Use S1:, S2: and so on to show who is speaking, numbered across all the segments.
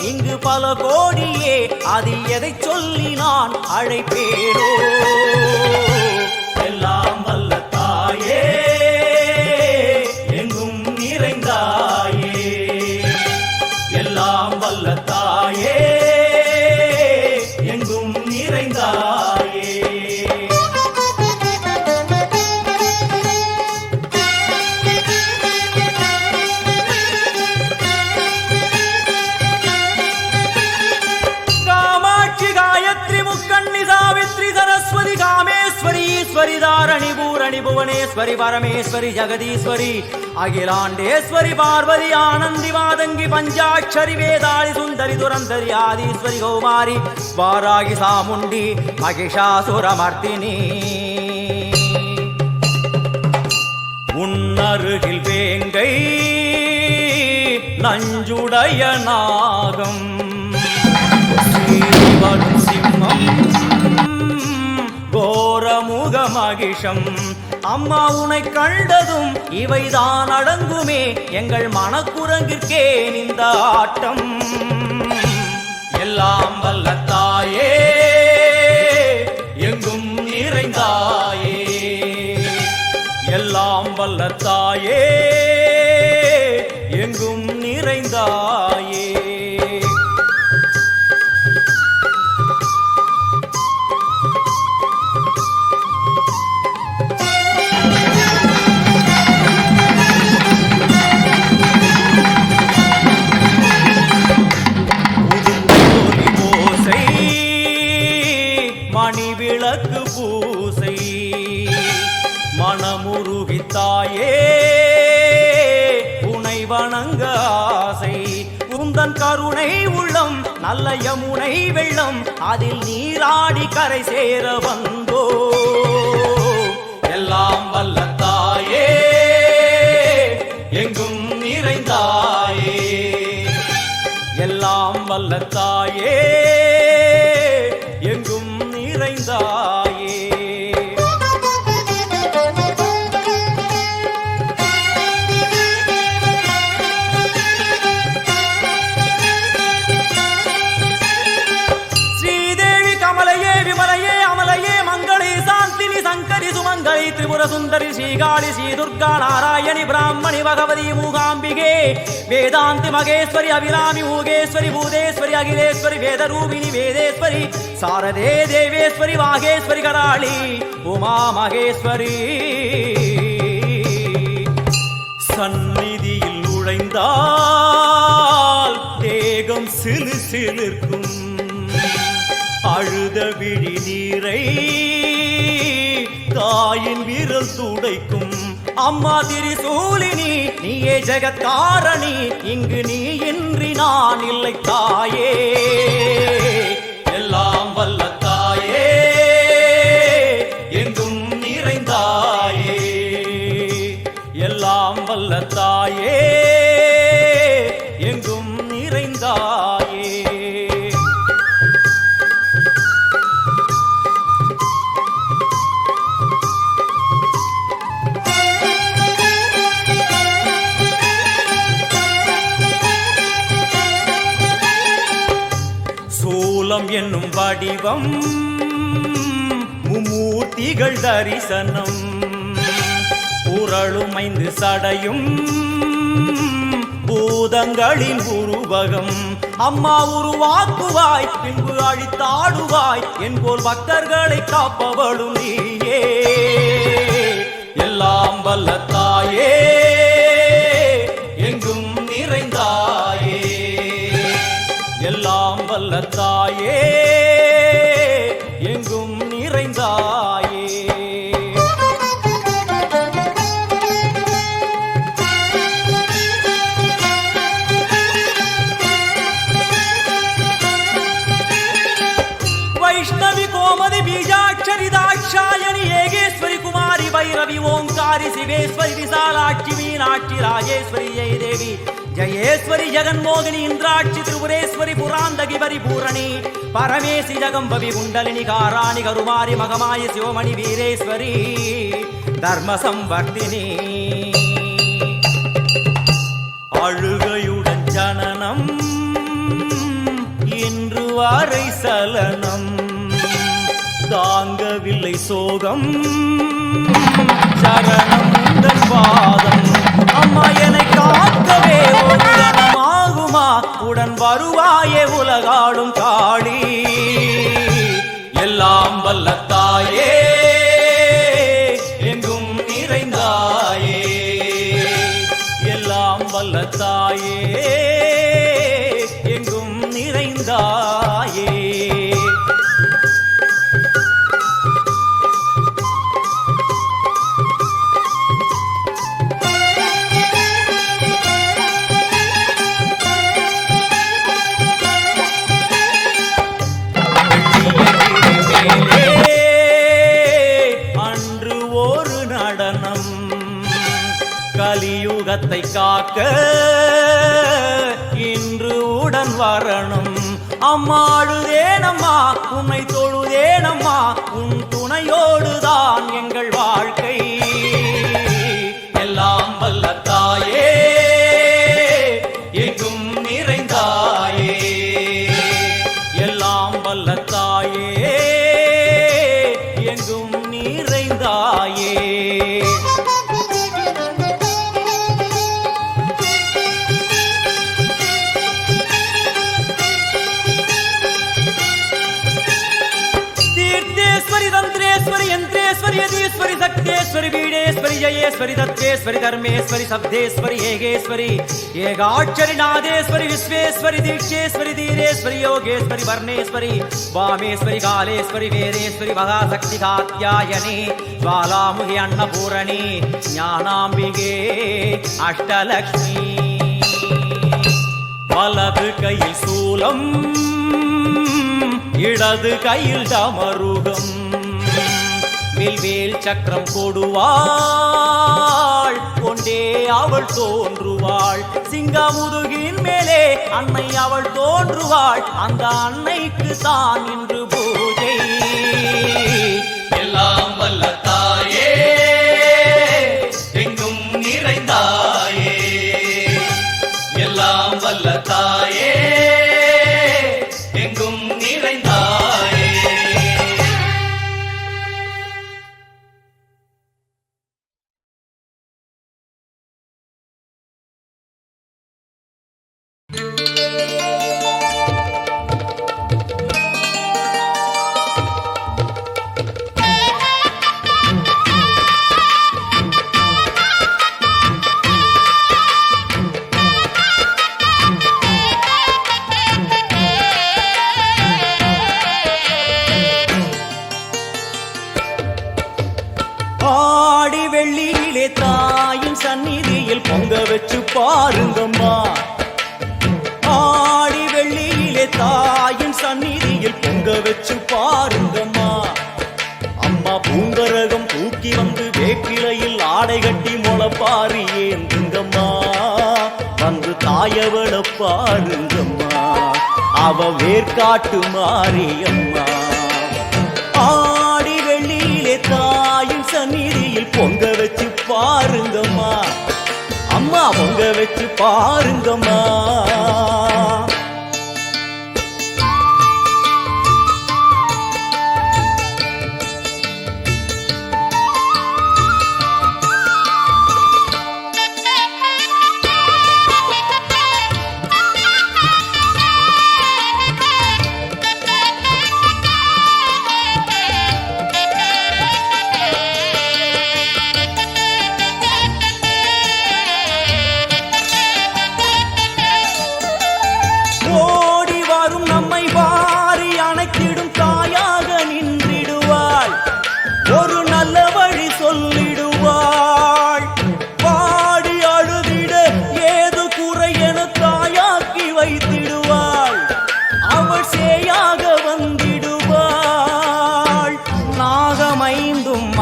S1: இங்கு பல கோடியே, அது எதை சொல்லி நான் அழைப்பேனோ? எல்லாம் வல்ல தாயே, எங்கும் நிறைந்தாயே, எல்லாம் வல்ல தாயே, எங்கும் நிறைந்தாயே. कामेश्वरी धारणी पूरणी भुवनेश्वरी परमेश्वरी जगदीश्वरी अखिलांडेश्वरी पार्वती आनंदी मादंगी पंचाक्षरी वेदाली सुंदरी दुरंधरी आदीश्वरी कौमारी वारागी सामुंडी महिषासुरमर्दिनी उन्नरुगिल वेंगै नंजुडय नागम श्रीवरु सिंहम கோரமுக மகிஷம். அம்மா உனை கண்டதும் இவைதான் அடங்குமே, எங்கள் மனக்குரங்கிற்கே இந்த ஆட்டம். எல்லாம் வல்ல தாயே, எங்கும் நிறைந்தாயே, எல்லாம் வல்ல தாயே, எங்கும் நிறைந்தாயே. மணிவிளக்கு பூசை மனமுருகித்தாயே, உனை வணங்க ஆசை. உந்தன் கருணை உள்ளம் நல்ல யமுனை வெள்ளம், அதில் நீராடி கரை சேர வந்தோ. எல்லாம் வல்ல தாயே, எங்கும் நிறைந்தாயே, எல்லாம் வல்ல தாயே, எங்கும் நிறைந்தாயே. ஸ்ரீதேவி கமலையே விமலையே அமலையே மங்களே சாந்தினி சங்கரி சுமங்கலி திரிபுர சுந்தரி ஸ்ரீகாளி ஸ்ரீ துர்கா நாராயணி பிராமணி பகவதி மூகாம்பிகே வேதாந்தி மகேஸ்வரி அபிராமி மூகேஸ்வரி பூதேஸ்வரி அகிலேஸ்வரி வேதரூபிணி வேதேஸ்வரி சாரதே தேவேஸ்வரி வாகேஸ்வரி கராளி உமா மகேஸ்வரி. சந்நிதியில் நுழைந்தால் தேகம் சிலு சிலிர்க்கும், அழுத விழி நீரை தாயின் விரல் துடைக்கும். அம்மா திரிசூலினி நீயே ஜெகத்காரணி, இங்கு நீ இன்றி நான் இல்லை தாயே. எல்லாம் வல்ல தாயே, எங்கும் நிறைந்தாயே, எல்லாம் வல்ல தாயே, எங்கும் நிறைந்தாயே. சூலம் என்னும் வடிவம் மும்மூர்த்திகள் தரிசனம், புரளும் 5 சடையும் பூதங்களின் உருவகம். அம்மா உருவாக்குவாய் பின்பு அழித்தாடுவாய், என்போல் பக்தர்களை காப்பவளும் நீயே. எல்லாம் வல்ல தாயே, எங்கும் நிறைந்தாயே, எல்லாம் வல்ல தாயே, எங்கும் நிறைந்தாயே. வைஷ்ணவி கோமதி பீஜாட்சரி தாட்சாயணி ஏகேஸ்வரி குமாரி भैरवी ओंकारी शिवेश्वरी विशालाक्षी मीनाक्षी राजेश्वरी जय देवी जयेश्वरी जगन्मोहिनी इंद्राक्षी त्रिपुरेश्वरी पुरांदगी परिपूरणी परमेशी जगंबवी कुंडलिनी काराणि करुमारी मगमाय शिवमणि वीरेश्वरी धर्म संवर्धिनी அழுகையுடன் ஜனனம் அதுவரை சலனம் தாங்கவில்லை சோகம் சரணம் உந்தன் பாதம் அம்மா என்னை காக்கவே ஒரு கணமாகுமா உடன் வருவாயே உலகாடும் காளி எல்லாம் வல்ல தாயே எங்கும் நிறைந்தாயே எல்லாம் வல்ல தாயே எங்கும் நிறைந்தாயே கலியுகத்தை காக்க இன்று உடன் வரணும் அம்மாடுதேனம்மா உன்னை தொழுதேனம்மா உன் துணையோடுதான் எங்கள் வாழ்க்கை எல்லாம் வல்ல தாயே எங்கும் நிறைந்தாயே எல்லாம் வல்ல தாயே எங்கும் நிறைந்தாயே यदीश्वरी शक्तेश्वरी वीडेश्वरी जयेश्वरी दत्तेश्वरी धर्मेश्वरी शब्देश्वरी हेगेश्वरी एकाक्षरी नादेश्वरी विश्वेश्वरी दीक्षेश्वरी धीरेश्वरी योगेश्वरी वर्णेश्वरी वामेश्वरी कालेश्वरी वेदेश्वरी महाशक्ति कात्यायनी ज्वालामुखी अन्नपूरणी ज्ञानाम्बिके अष्टलक्ष्मी वलது கையில் சூலம் இடது கையில் டமருகம் வேல் சக்கரம் கொடுவாள் கொண்டே அவள் தோன்றுவாள் சிங்கமுதுகின் மேலே அன்னை அவள் தோன்றுவாள் அந்த அன்னைக்கு தான் இன்று பூஜை எல்லாம் வல்ல தாயே எங்கும் நிறைந்தாயே எல்லாம் வல்ல தாயே எங்கும் நிறைந்தாயே ஆடி வெள்ளியிலே தாயின் சந்நிதியில் பொங்க வச்சு பாருங்கம்மா ஆடி வெள்ளியிலே தாயின் சந்நிதியில் பொங்க வச்சு பாருங்கம்மா அம்மா பூங்கரகம் தூக்கி வந்து வேப்பிலையில் ஆடை கட்டி முளப்பாரி ஏந்துங்கம்மா வந்து தாயவள பாருங்கம்மா அவ வேர்காட்டு மாரியம்மா ஆடி வெள்ளியிலே தாயின் சந்நிதியில் பொங்க வச்சு பாருங்கம்மா அம்மா பொங்க வச்சு பாருங்கம்மா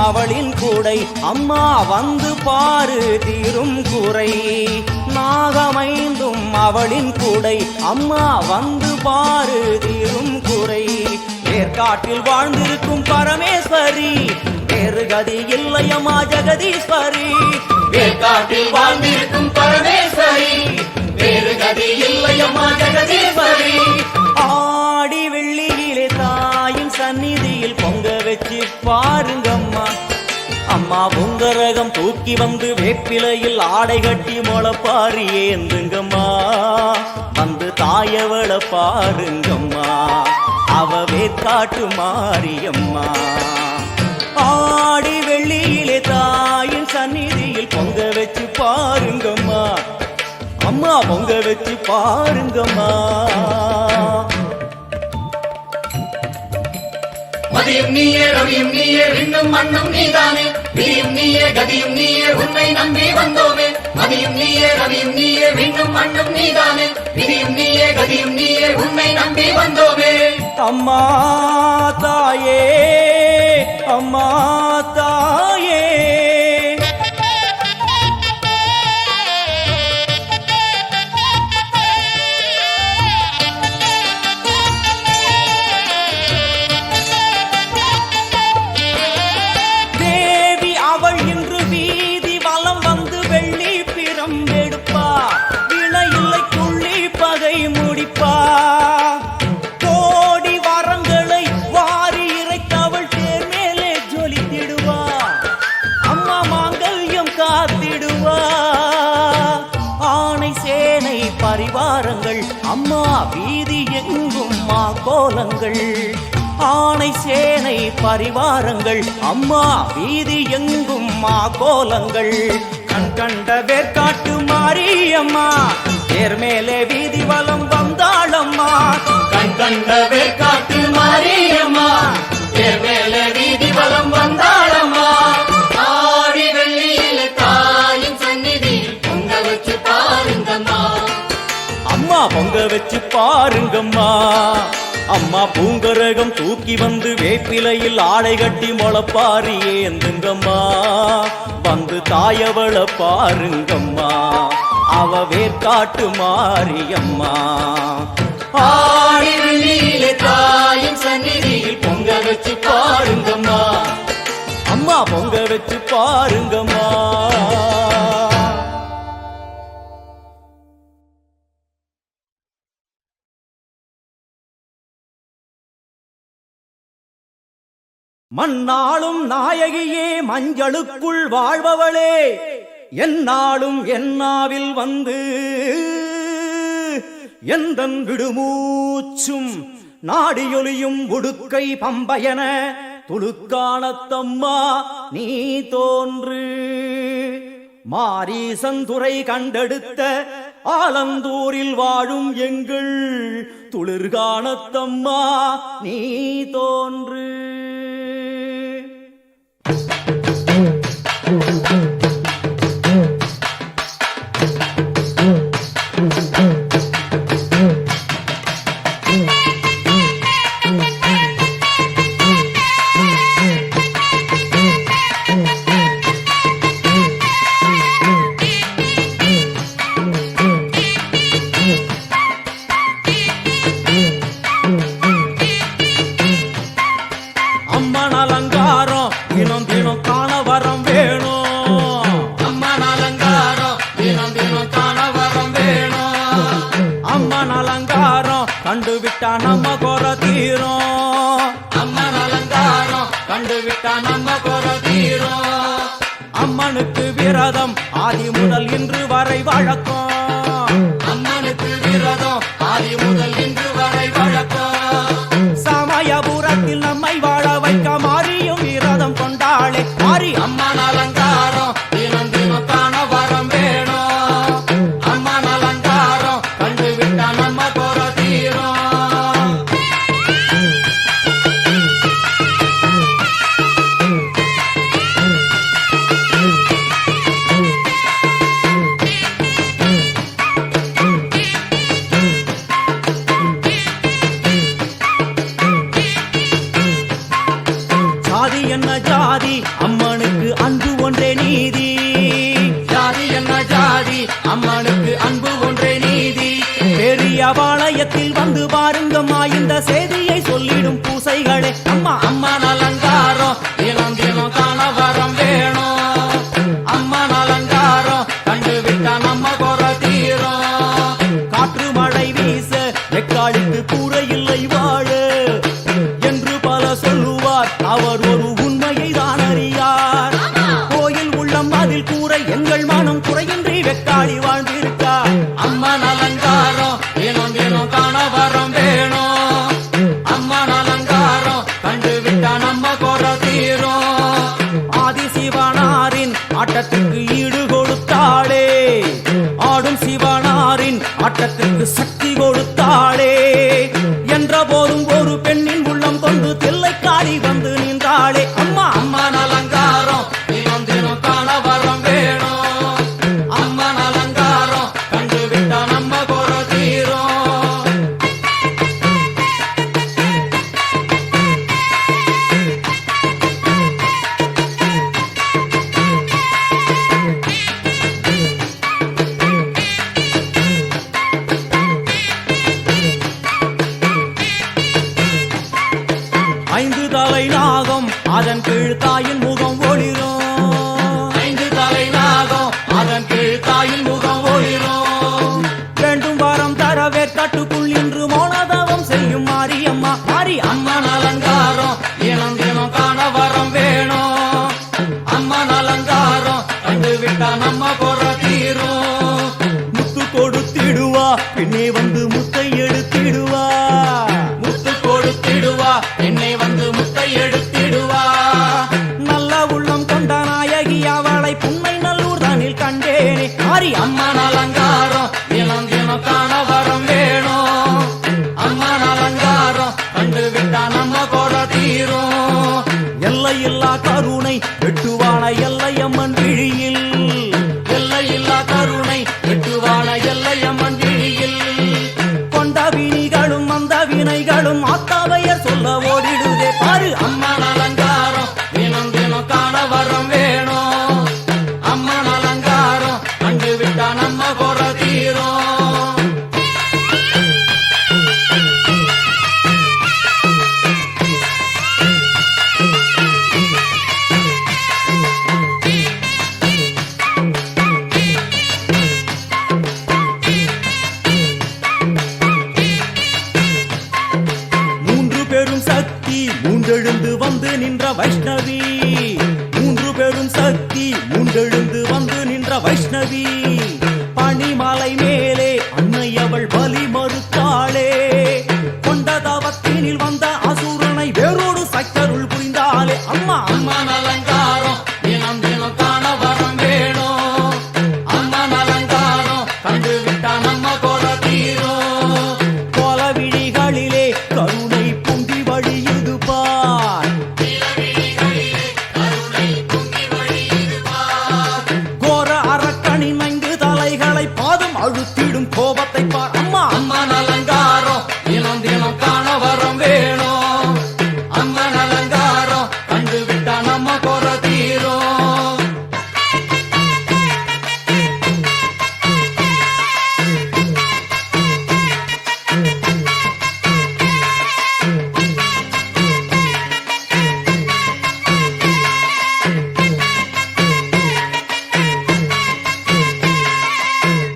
S1: அவளின் கூடை அம்மா வந்து பாரு தீரும் குறை நாகமைந்தும் அவளின் கூடை அம்மா வந்து பாரு தீரும் குறை வேர்காட்டில் வாழ்ந்திருக்கும் பரமேஸ்வரி வேறு கதி இல்லையம்மா ஜெகதீஸ்வரி வேர்காட்டில் வாழ்ந்திருக்கும் பரமேஸ்வரி வேறு கதி இல்லையம்மா ஜெகதீஸ்வரி ஆடி பாருங்கம்மா. அம்மா பொங்கரகம் தூக்கி வந்து வேப்பிலையில் ஆடை கட்டி முளப்பாரி ஏந்துங்கம்மா. வந்து தாயவள பாருங்கம்மா, அவ வேற்காட்டு மாரியம்மா. ஆடி வெள்ளியிலே தாயின் சந்நிதியில் பொங்க வச்சு பாருங்கம்மா. அம்மா பொங்க வச்சு பாருங்கம்மா.
S2: மதியும் நீயே ரவியும் நீயே விண்ணும் மண்ணும் நீதானே. விதியும் நீயே கதியும் நீயே உன்னை நம்பி வந்தோமே. மதியும் நீயே ரவியும் நீயே விண்ணும் மண்ணும் நீதானே. விதியும் நீயே கதியும் நீயே உன்னை நம்பி வந்தோமே.
S1: அம்மா தாயே அம்மா தாயே பரிவாரங்கள் அம்மா வீதி எங்கும் மா கோலங்கள். ஆணை சேனை பரிவாரங்கள் அம்மா வீதி எங்கும் மா கோலங்கள். கண் கண்ட வேற்காட்டு மாரியம்மா தேர் மேலே வீதி வலம் வந்தாளம்மா.
S2: கண் கண்ட வேற்காட்டு மாரியம்மா தேர் மேலே வீதி வலம் வந்தாளம்மா. ஆடி வெள்ளியில தாயின் சந்நிதியில் பொங்க வச்சு பாருங்கம்மா.
S1: அம்மா பொங்க வச்சு பாருங்கம்மா. அம்மா பூங்கரகம் தூக்கி வந்து வேப்பிலையில் ஆடை கட்டி முளப்பாரி ஏந்துங்கம்மா. வந்து தாயவள பாருங்கம்மா, அவ வேற்காட்டு மாரியம்மா.
S2: ஆடி வெள்ளியிலே தாயின் சந்நிதியில் பொங்க வச்சு பாருங்கம்மா.
S1: அம்மா பொங்க வச்சு பாருங்கம்மா. மண்ணாளும் நாயகியே மஞ்சளுக்குள் வாழ்பவளே, என்னாலும் என்னாவில் வந்து எந்தன் விடுமூச்சும் நாடியொலியும் உடுக்கை பம்பயன துளுக்கானத்தம்மா நீ தோன்று. மாரீசந்துரை கண்டெடுத்த ஆலந்தூரில் வாழும் எங்கள் துளிர்கானத்தம்மா நீ தோன்று. கண்டுவிட்டா நம்ம குற தீரும்.
S2: அம்மன் அலங்காரம் கண்டுவிட்டா நம்ம குற தீரும்.
S1: அம்மனுக்கு விரதம் ஆதி முதல் இன்று வரை வழக்கம்.
S2: அம்மனுக்கு விரதம் ஆதி முதல் இன்று வரை வழக்கம்.
S1: சமயபுரத்தில் நம்மை வாழ வைக்க மாறியும் விரதம் கொண்டாளே மாறி.
S2: அம்மன் அலங்காரம் தினம் தினம் காண வரம் வேணும். அம்மன் அலங்காரம் கண்டுவிட்டா நம்ம குற தீரும்.
S1: ஜாதி என்ன ஜாதி அம்மனுக்கு அன்பு ஒன்றே நீதி.
S2: ஜாதி என்ன ஜாதி அம்மனுக்கு அன்பு ஒன்றே நீதி.
S1: பெரிய பாளையத்தில் வந்து பாருங்கம்மா இந்த செய்தியை சொல்லிடும் பூசைகளே. அம்மா
S2: அம்மன் அலங்காரம் தினம் தினம் காண வரம் வேணும். அம்மன் அலங்காரம் கண்டுவிட்டா நம்ம குற தீரும்.
S1: காற்று மழை வீச வெக்காளுக்கு கூரை இல்லை வாழ என்று பல சொல்லுவார். அவர் ஒரு உண்மை எங்கள் மனம் குறையின்றி வெக்காளி வாழ்ந்திருக்கா.
S2: அம்மன் அலங்காரம் தினம் தினம் காண வரம் வேணும். அம்மன் அலங்காரம் கண்டு விட்டா நம்ம குறை தீரும்.
S1: ஆதிசிவனாரின் ஆட்டத்துக்கு ஈடு கொடுத்தாளே, ஆடும் சிவனாரின் ஆட்டத்துக்கு சக்தி கொடுத்தாளே. என்ற போதும் ஒரு பெண்ணின் உள்ளம் கொண்டு தில்லைக்காளி வந்து நின்றாளே. அம்மா
S2: அம்மன் அலங்காரம் தினம் தினம் காண வரம் வேணும். அம்மன் அலங்காரம் கண்டு விட்டா நம்ம குறை தீரும்.
S1: 5 தலை நாகம் அதன் கீழ் தாயின் முகம் ஒளிரும்.
S2: 5 தலை நாகம் அதன் கீழ் தாயின் முகம் ஒளிரும்.
S1: வேண்டும் வரம் தரவே கட்டுக்குள் இன்று மௌனதவம் செய்யும் மாரியம்மா. மாரி
S2: அம்மன் அலங்காரம் தினம் தினம் காண வரம் வேணும். அம்மன் அலங்காரம் கண்டு விட்டா நம்ம குறை தீரும்.
S1: முத்து கொடுத்திடுவா, பின்னே வந்து முத்தை எடுத்திடுவா.
S2: முத்து கொடுத்திடுவா, என்னை வந்து முத்தை எடுத்திடுவா.
S1: நல்ல உள்ளம் கொண்ட நாயகி அவளை புன்னை நல்லூர் தானில் கண்டேனே. மாரி
S2: அம்மன் அலங்காரம் தினம் தினம் காண வரம் வேணும். அம்மன் அலங்காரம் கண்டு விட்டா நம்ம குறை தீரும்.
S1: எல்லையில்லா கருணை வெட்டுவான எல்லையம்மன் விழியில்.
S2: எல்லையில்லா கருணை வெட்டுவான எல்லையம்மன் விழியில்.
S1: கொண்ட வினிகளும் அந்த வினைகளும் ஆத்தாவையர் சொல்ல ஓடிடுதே. பாரு
S2: அம்மன் அலங்காரம் தினம் தினம் காண வரம் வேணும். அம்மன் அலங்காரம் கண்டு விட்டா நம்ம குறை தீரும்.
S1: மூன்று பெரும் சக்தி மூன்றெழுந்து வந்து நின்ற வைஷ்ணவி. மூன்று பெரும் சக்தி மூன்றெழுந்து வந்து நின்ற வைஷ்ணவி. பனிமலை மேலே அன்னை அவள் பலி மறுத்தாளே. கொண்ட தவத்தினில் வந்த அசுரனை வேரோடு சக்கருள் புரிந்தாளே. அம்மா
S2: அம்மன் அலங்காரம் தினம் தினம் காண வரம் வேணும். அம்மன் அலங்காரம் கண்டு விட்டா நம்ம குறை தீரும்.
S1: கோல விழிகளிலே கருணை பொங்கி வழியுது பார். கோர அரக்கனின் 5 தலைகளை பாதம் அழுத்திடும் கோபத்தை பார். அம்மா
S2: அம்மன் அலங்காரம் தினம் தினம் காண வரம் வேணும். அம்மன் அலங்காரம் கண்டு விட்டா நம்ம குறை தீரும்.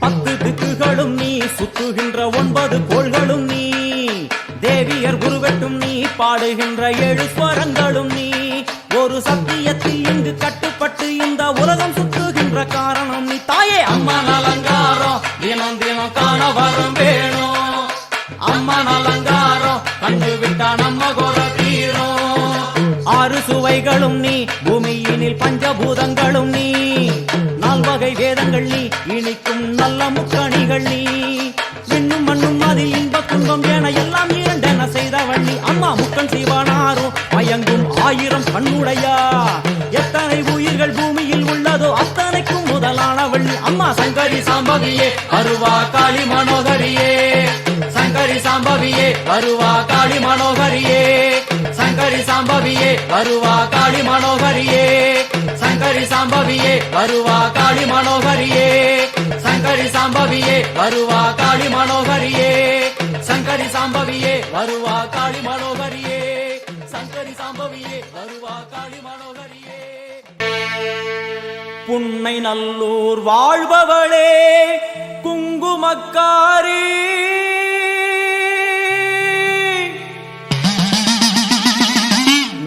S1: பத்து திக்குகளும் நீ, சுத்துகின்ற 9 கோள்களும் நீ. தேவியர் குருவெட்டும் நீ, பாடுகின்ற 7 ஸ்வரங்களும் நீ. ஒரு சத்தியத்தில் இங்கு கட்டுப்பட்டு இந்த உலகம் சுத்துகின்ற காரணம் நீ தாயே.
S2: அம்மன் அலங்காரம் தினம் தினம் காண வரம் வேணும். அம்மன் அலங்காரம் கண்டு விட்டா நம்ம குறை தீரும்.
S1: 6 சுவைகளும் நீ, பூமியினில் பஞ்சபூதங்களும் நீ. 4 வகை வேதங்கள் நீ, இனிக்கும் நல்ல முக்கணிகள் நீ. விண்ணும் மண்ணும் அதில் இன்ப துன்பம் என எல்லாம் இரண்டென செய்தவள் நீ. அம்மா முக்கன் சிவனாரும் மயங்கும் 1000 கண்ணுடையா. எத்தனை உயிர்கள் பூமியில் உள்ளதோ அத்தனைக்கும் முதலானவள் நீ. அம்மா சங்கரி
S2: சாம்பவியே அருவா காளி மனோகரியே. சங்கரி சாம்பவியே அருவா காளி மனோகரியே. சங்கரி சாம்பவியே அருவா காளி மனோகரியே. சங்கரி சாம்பவியே அருவா காளி மனோகரியே. சங்கரி சாம்பவியே அருவா காளி மனோகரியே. சங்கரி சாம்பவியே அருவா காளி மனோகரியே. சங்கரி சாம்பவியே அருவா காளி மனோகரியே.
S1: புன்னை நல்லூர் வாழ்பவளே குங்குமக்காரி.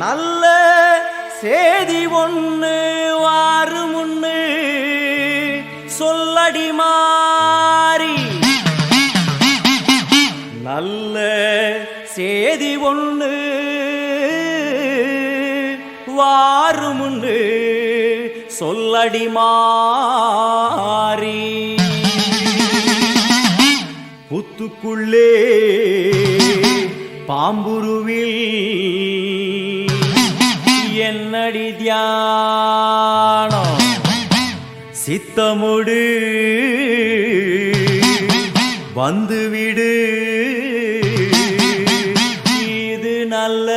S1: நல்ல சேதி ஒண்ணு வாரு முன்னு. சேதி ஒண்ணு வாருமுன்னு சொல்லடி மாறி புத்துக்குள்ளே பாம்புருவில் என்னடி தியானம் சித்தமுடு வந்துவிடு இது நல்ல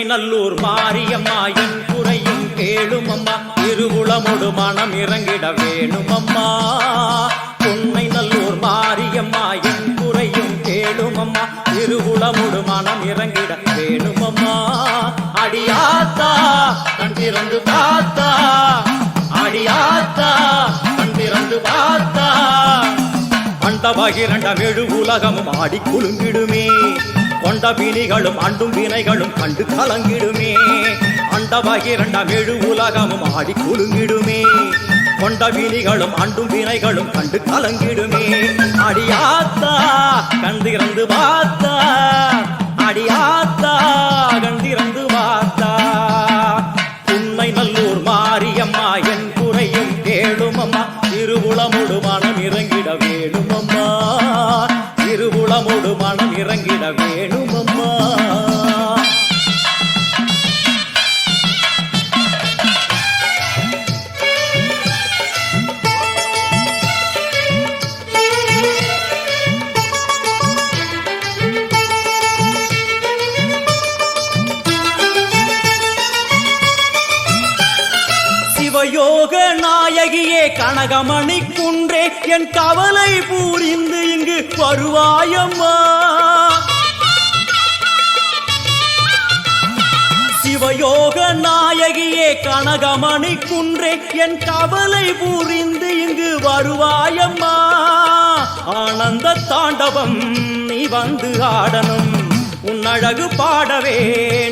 S1: நல்லூர் மாரியம்மா என் குறையும் கேளும் அம்மா திருவுளமொடு மனம் இறங்கிட வேணும் அம்மா உன்னை நல்லூர் மாரியம்மா என் குறையும் கேளும் அம்மா திருவுளமொடு மனம் இறங்கிட வேணும் அம்மா அடியாத்தா கண் திறந்து பார்த்தா அடியாத்தா கண் திறந்து பார்த்தா அண்டபகிரண்டம் எழு உலகமும் ஆடி குலுங்கிடுமே கொண்ட வினிகளும் அண்டும் வினைகளும் கண்டு கலங்கிடுமே அண்டபகிரண்டம் எழு உலகமும் ஆடி குலுங்கிடுமே கொண்ட வினிகளும் அண்டும் வினைகளும் கண்டு கலங்கிடுமே அடியாத்தா கண்டிறந்து பார்த்தா அடியாத்தா கண்டிறந்து பார்த்தா உன்னை நல்லூர் மாரியம்மா என் குறையும் கேளும் அம்மா திருவுளமொடு மனம் இறங்கிட வேணும் அம்மா திருவுளமொடு மனம் இறங்கிட வேணும் அம்மா சிவயோக நாயகியே கனகமணி குன்றே என் கவலை பூரிந்து இங்கு வருவாயம்மா சிவயோக நாயகியே கனகமணி குன்றே என் கவலை பூரிந்து இங்கு வருவாயம்மா ஆனந்த தாண்டவம் நீ வந்து ஆடணும் உன் அழகு பாடவே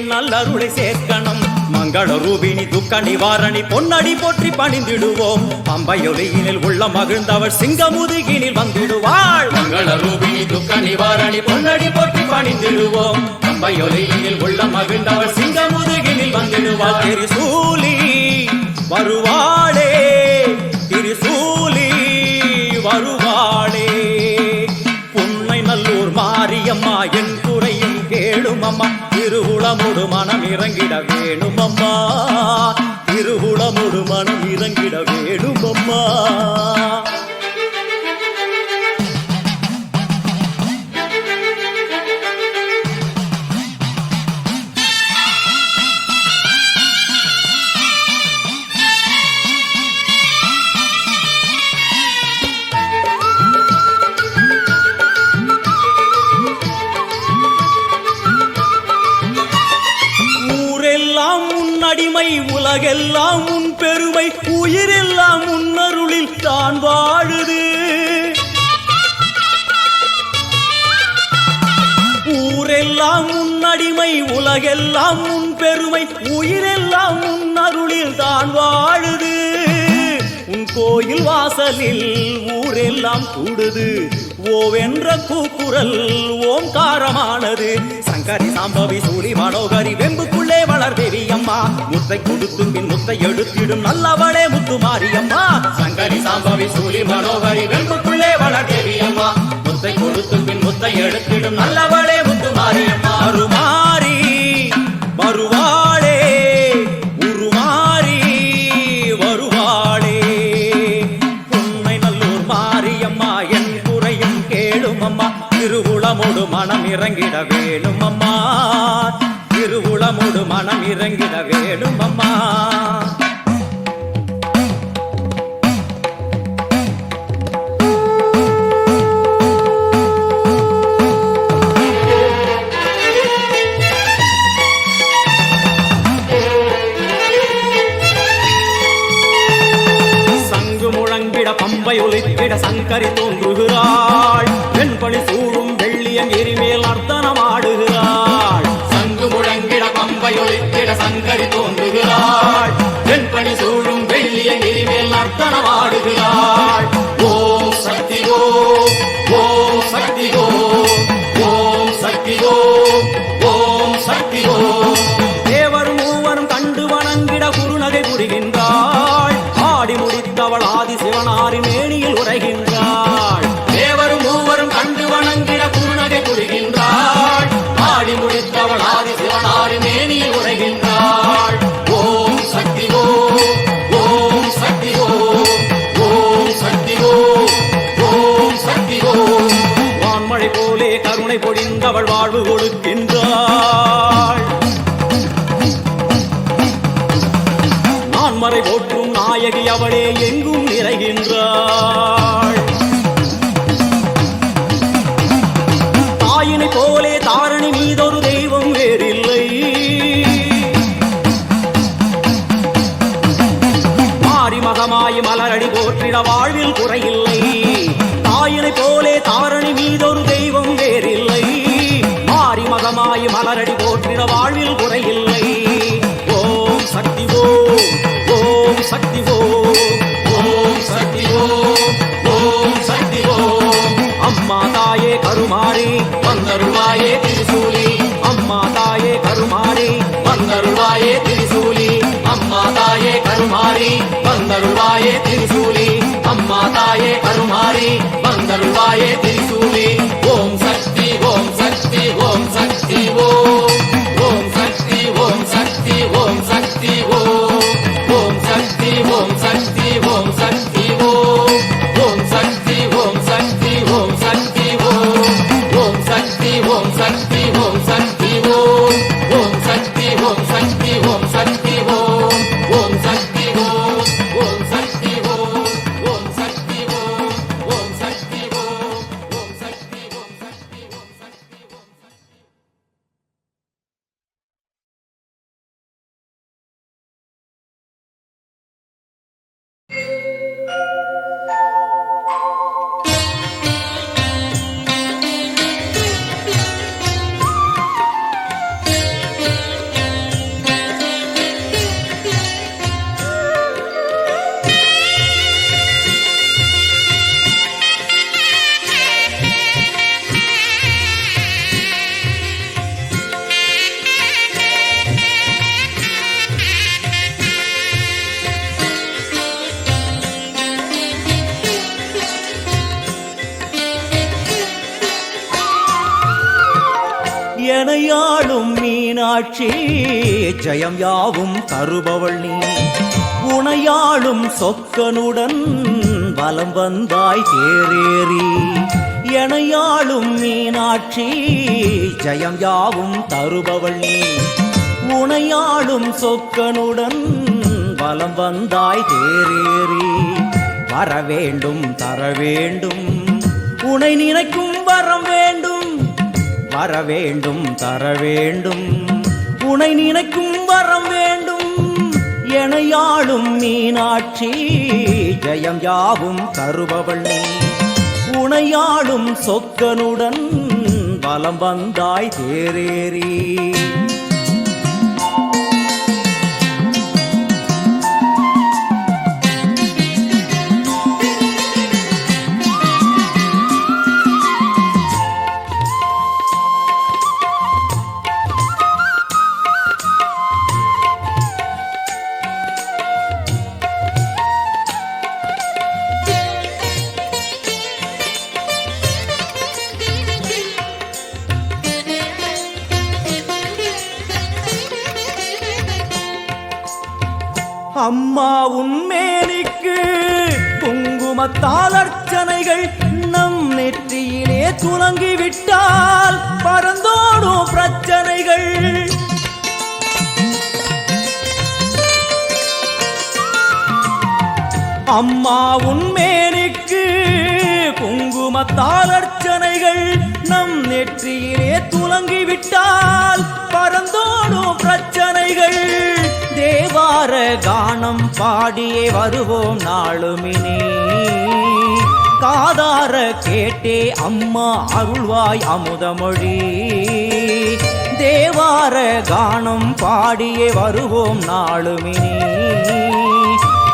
S1: நல்லருளை சேர்க்கணும் மங்கள ரூபினி துக்க நிவாரணி பொன்னடி போற்றி பணிந்திடுவோம் பம்பையொலியினில் உள்ள மகிழ்ந்தவள் சிங்கமுதுகினில் வந்திடுவாள் மங்கள ரூபினி துக்க நிவாரணி பொன்னடி போற்றி பணிந்திடுவோம் பம்பையொலியினில் உள்ள மகிழ்ந்தவள் சிங்கமுதுகினில் வந்திடுவாள் திரிசூலி வருவாளே திரிசூலி வருவாளே உன்னை நல்லூர் மாரியம்மா என் குறையும் கேளும் அம்மா திருவுளமொடு மனம் இறங்கிட வேணும் அம்மா திருவுளமொடு மனம் இறங்கிட வேணும் அம்மா அடிமை உலகெல்லாம் உன் பெருமை உயிரெல்லாம் உன்னருளில் தான் வாழுது ஊரெல்லாம் உன்னடிமை உலகெல்லாம் உன் பெருமை உயிரெல்லாம் உன்னருளில் தான் வாழுது உன் கோயில் வாசலில் ஊரெல்லாம் கூடுது ஓவென்ற கூக்குரல் ஓம்காரமானது சங்கரி சாம்பவி சூழி மனோகரி வெம்புக்குள்ளே வளர் தேவி அம்மா முத்தை கொடுத்தும் பின் முத்தை எடுத்திடும் நல்லவளே முத்து மாரியம்மா சங்கரி சாம்பவி சூழி மனோகரி வெம்புக்குள்ளே வளர் தேவி அம்மா முத்தை கொடுத்தும் பின் முத்தை எடுத்திடும் நல்லவளே முத்து மாரியம்மா அருமாரி வருவாளே உருமாறி வருவாளே உன்னை நல்லூர் மாரியம்மா என் குறையும் கேளும் அம்மா திருவுளமொடு மனம் இறங்கிட வேணும் அம்மா திருவுளமொடு மனம் இறங்கிட வேணும் அம்மா சங்கரி தோன்றுகிறாள். வெண்பணி சூழும் வெள்ளியம் எரிமேல் நர்த்தனமாடுகிறாள்.
S2: சங்கு முழங்கிட பம்பை ஒலித்திட சங்கரி தோன்றுகிறாள். வெண்பணி சூழும் வெள்ளிய எரிமேல் நர்த்தனமாடுகிறாள். ஓம் சக்தி ஓம், ஓம் சக்தி ஓம், ஓம் சக்தி ஓம், ஓம் சக்தி ஓம்.
S1: தேவரும் மூவரும் கண்டு வணங்கிட குறுநகை புரிகின்றாள். ஆடி முடித்தவள் ஆதி சிவனாரி மேனியில் உரைகின்றாள்.
S2: தேவரும் மூவரும் கண்டு வணங்கிட குறுநகை புரிகின்றாள். ஆடி முடித்தவள் ஆதி சிவனாரி மேனியில் உரைகின்றாள். ஓம் சக்தி ஓம், ஓம் சக்தி ஓம், ஓம் சக்தி ஓம், ஓம் சக்தி ஓம்.
S1: வான்மழை போலே கருணை பொழிந்தவள் வாழ்வு கொடுக்கின்றாள். நான்மறை போற்றும் நாயகி அவளே எங்கும் நிறைகின்றாள். தாயினை போலே தாரணி மீதொரு தெய்வம் வேறில்லை. மாறி மகமாய் மலரடி போற்றிட வாழ்வில் குறையில்லை. தாயினை போலே தாரணி மீதொரு தெய்வம் வேறில்லை. மாறி மகமாய் மலரடி போற்றிட வாழ்வில் குறையில்லை. ஓம் சக்தி ஓம், ஓம் சக்தி ஓம்,
S2: ஓம் சக்தி ஓம், ஓம் சக்தி ஓம்.
S1: அம்மா தாயே கருமாரி
S2: வந்தருள்வாயே திரிசூலி,
S1: அம்மா தாயே கருமாரி
S2: வந்தருள்வாயே திரிசூலி. அம்மா தாயே கருமாரி வந்தருள்வாயே திரிசூலி. அம்மா தாயே கருமாரி வந்தருள்வாயே திரிசூலி. ஓம் சக்தி ஓம் சக்தி ஓம் சக்தி ஓம், ஓம் சக்தி ஓம் சக்தி ஓம் சக்தி ஓம், ஓம் சக்தி ஓம் சக்தி ஓம் சக்தி ஓம், ஓம் சக்தி ஓம் சக்தி ஓம் சக்தி ஓம், ஓம் சக்தி ஓம் சக்தி ஓம் சக்தி ஓம், ஓம் சக்தி ஓம் சக்தி ஓம் சக்தி ஓம், ஓம் சக்தி ஓம், ஓம் சக்தி ஓம், ஓம் சக்தி ஓம், ஓம் சக்தி ஓம், ஓம் சக்தி ஓம் சக்தி ஓம் சக்தி ஓம்.
S1: எனையாளும் மீனாட்சி ஜெயம் யாவும் தருபவள் நீ. உனையாளும் சொக்கனுடன் வலம் வந்தாய் தேரேறி. எனையாளும் மீனாட்சி ஜெயம் யாவும் தருபவள் நீ. உனையாளும் சொக்கனுடன் வலம் வந்தாய் தேரேறி. வரவேண்டும் தரவேண்டும் உனை நினைக்கும் வரம் வேண்டும். வரவேண்டும் தரவேண்டும் உனை நினைக்கும் வரம் வேண்டும். எனையாளும் மீனாட்சி ஜெயம் யாவும் தருபவள் நீ. உனையாளும் சொக்கனுடன் வலம் வந்தாய் தேரேறி. அம்மா உன்மேனிக்கு குங்குமத்தால் அர்ச்சனைகள் நம் நெற்றியிலே துலங்கிவிட்டால் பறந்தோடும் பிரச்சனைகள். அம்மா உன்மேனிக்கு குங்குமத்தால் அர்ச்சனைகள் நம் நெற்றியிலே துலங்கிவிட்டால் பறந்தோடும் பிரச்சனைகள். தேவார கானம் பாடியே வருவோம் நாளுமினே. காதார கேட்டே அம்மா அருள்வாய் அமுதமொழி தேவார கானம் பாடியே வருவோம் நாளுமினி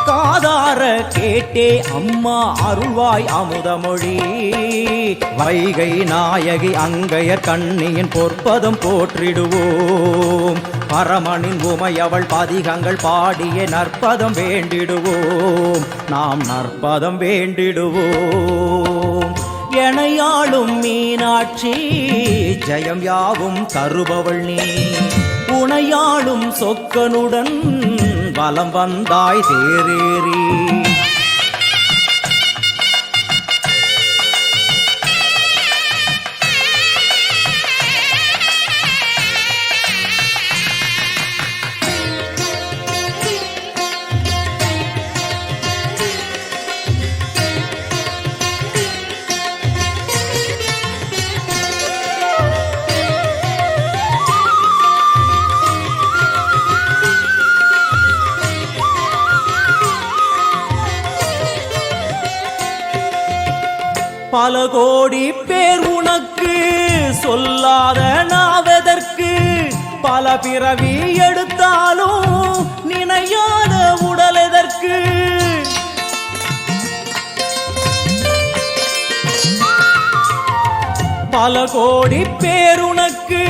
S1: காதார கேட்டே அம்மா அருள்வாய் அமுதமொழி வைகை நாயகி அங்கைய கண்ணியின் பொற்பதம் போற்றிடுவோம் பரமனின் உமையவள் பதிகங்கள் பாடிய நற்பதம் வேண்டிடுவோம் நாம் நற்பதம் வேண்டிடுவோம் எனையாளும் மீனாட்சி ஜெயம் யாவும் தருபவள் நீ உனையாளும் சொக்கனுடன் வலம் வந்தாய் தேரேறி பல கோடி பேர் உனக்கு சொல்லாத நாவதற்கு பல பிறவி எடுத்தாலும் நினையாத உடல் எதற்கு பல கோடி பேர் உனக்கு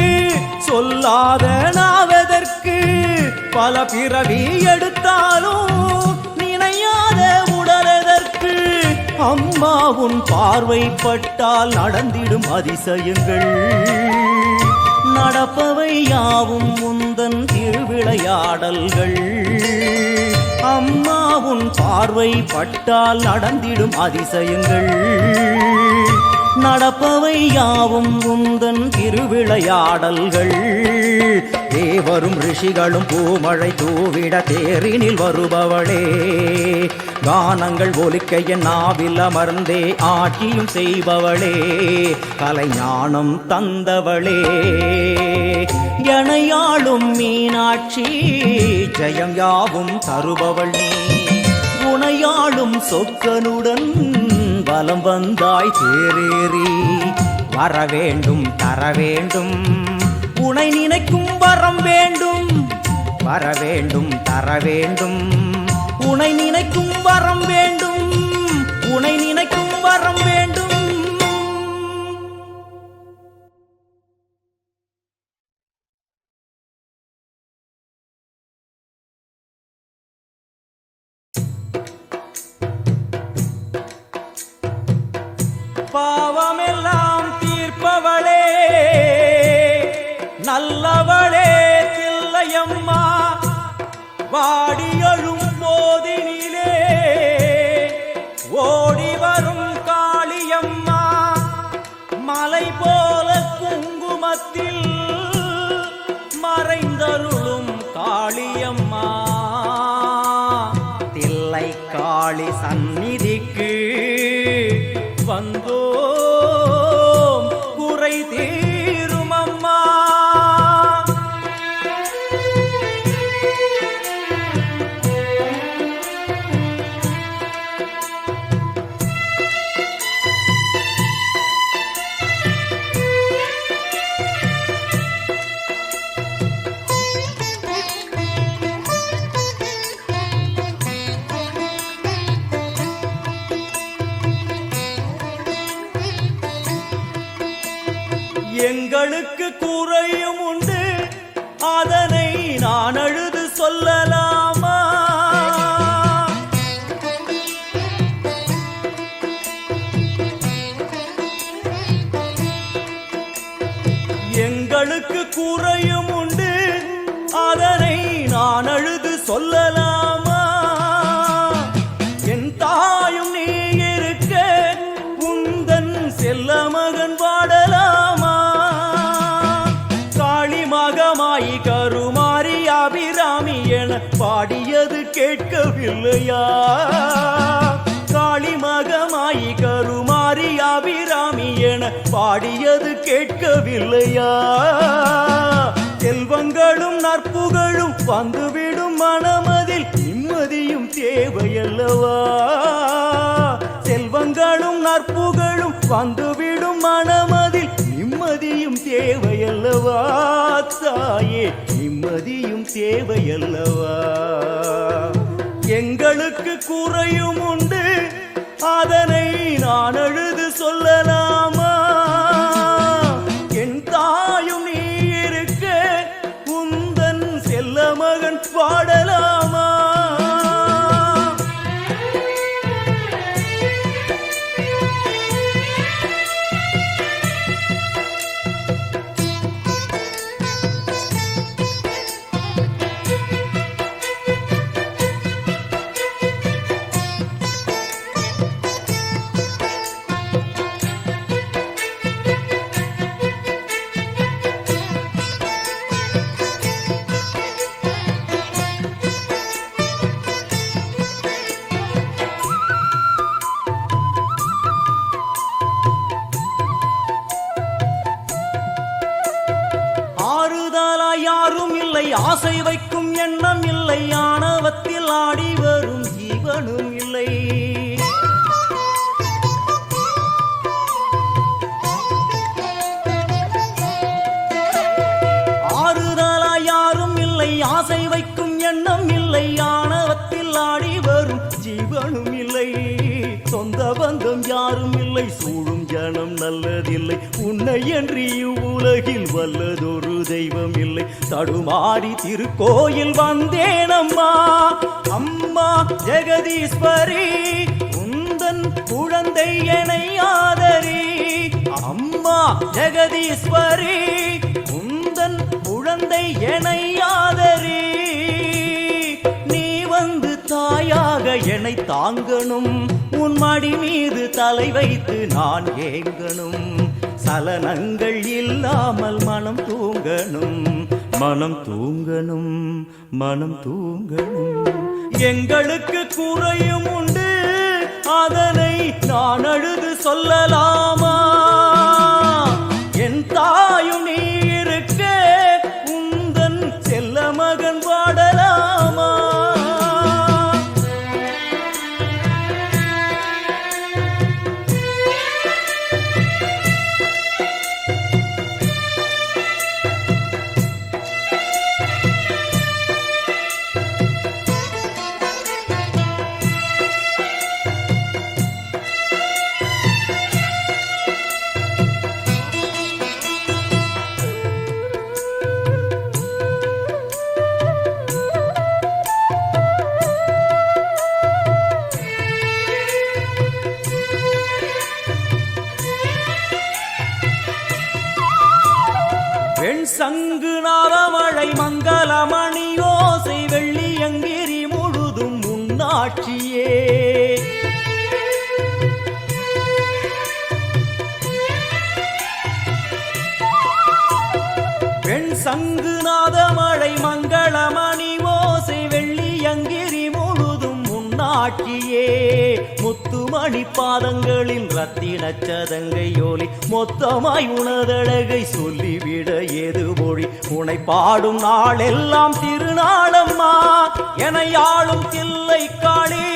S1: சொல்லாத நாவதற்கு பல பிறவி எடுத்தாலும் நினையாத உடல் எதற்கு அம்மா உன் பார்வை பட்டால் நடந்திடும் அதிசயங்கள் நடப்பவை யாவும் முந்தன் திருவிளையாடல்கள் அம்மா உன் பார்வை பட்டால் நடந்திடும் அதிசயங்கள் நடப்பவை யாவும் உந்தன் திருவிளையாடல்கள் தேவரும் ரிஷிகளும் பூமழை தூவிட தேரினில் வருபவளே கானங்கள் ஒலிக்க என் நாவில் அமர்ந்தே ஆட்சியும் செய்பவளே கலைஞானம் தந்தவளே எனையாளும் மீனாட்சி ஜெயம் யாவும் தருபவள் நீ உனையாளும் சொக்கனுடன் வலம் வந்தாய் தேரேறி வரவேண்டும் தரவேண்டும் உனை நினைக்கும் வரம் வேண்டும் வரவேண்டும் தரவேண்டும் உனை நினைக்கும் வரம் வேண்டும் உனை நினைக்கும் வரம் வேண்டும் பாவமெல்லாம் தீர்ப்பவளே நல்லவளே தில்லையம்மா வாடியழும் போதினிலே ஓடி வரும் காளியம்மா மலை போல குங்குமத்தில் மறைந்தருளும் காளியம்மா தில்லை காளி சந்நிதிக்கு வந்தோம் குறை தீரும் அம்மா எங்களுக்கு குறையும் உண்டு அதனை நான் அழுது சொல்லலாமா எங்களுக்கு குறையும் உண்டு அதனை நான் அழுது சொல்லலாமா என் தாயும் நீ இருக்க உந்தன் செல்ல மகன் பாடலாமா மகமாயி கருமாரி அபிராமி என பாடியது கேட்கவில்லையா காளி மகமாயி கருமாரி அபிராமி என பாடியது கேட்கவில்லையா செல்வங்களும் நற்புகழும் வந்துவிடும் மனமதில் நிம்மதியும் தேவையல்லவா செல்வங்களும்
S3: வந்துவிடும் மனமதில் நிம்மதியும் தேவையல்லவா தாயே, நிம்மதியும் தேவையல்லவா. எங்களுக்கு குறையும் உண்டு, அதனை நான் அழுது சொல்லலாமா? என் தாயும் நீ இருக்க உந்தன் செல்ல மகன் பாடலாமா? யாரும் இல்லை, ஆசை வைக்கும் எண்ணம் இல்லை, ஆணவத்தில் ஆடி வரும் ஜீவனும் இல்லை. ஆறுதலா யாரும் இல்லை, ஆசை வைக்கும் எண்ணம் இல்லை, ஆணவத்தில் ஆடி வரும் ஜீவனும் இல்லை. சொந்த பந்தம் யாரும் இல்லை, சூழும் ஜனம் நல்லதில்லை, உன்னை என்று இவ்வுலகில் வல்லதொரு தெய்வம் இல்லை. தடுமாறி திருக்கோயில் வந்தேன் அம்மா, அம்மா ஜெகதீஸ்வரி, உந்தன் குழந்தை என்னை ஆதரி. அம்மா ஜெகதீஸ்வரி, உந்தன் குழந்தை என்னை ஆதரி. நீ வந்து தாயாக என்னை தாங்கணும், உன் மடி மீது தலை வைத்து நான் ஏங்கணும். சலனங்கள் இல்லாமல் மனம் தூங்கணும், மனம் தூங்கணும், மனம் தூங்கணும். எங்களுக்கு குறையும் உண்டு, அதனை நான் அழுது சொல்லலாமா? என் தாயும் நீ இருக்க உந்தன் செல்ல மகன் பாடலாமா? வெண் சங்கு நாரமழை மங்களமணி ஓசை வெள்ளியங்கிரி முழுதும் உன்னாட்சியே. வெண் சங்கு நாதமழை மங்களமணி ஓசை வெள்ளியங்கிரி முழுதும் உன்னாட்சியே. முத்துமணி பாதங்களில் ரத்தின சதங்கையோலி மொத்தமாய் உனதழகை சொல்லிவிட ஏது மொழி? உனை பாடும் நாளெல்லாம் திருநாளம்மா, என ஆளும் தில்லை காளி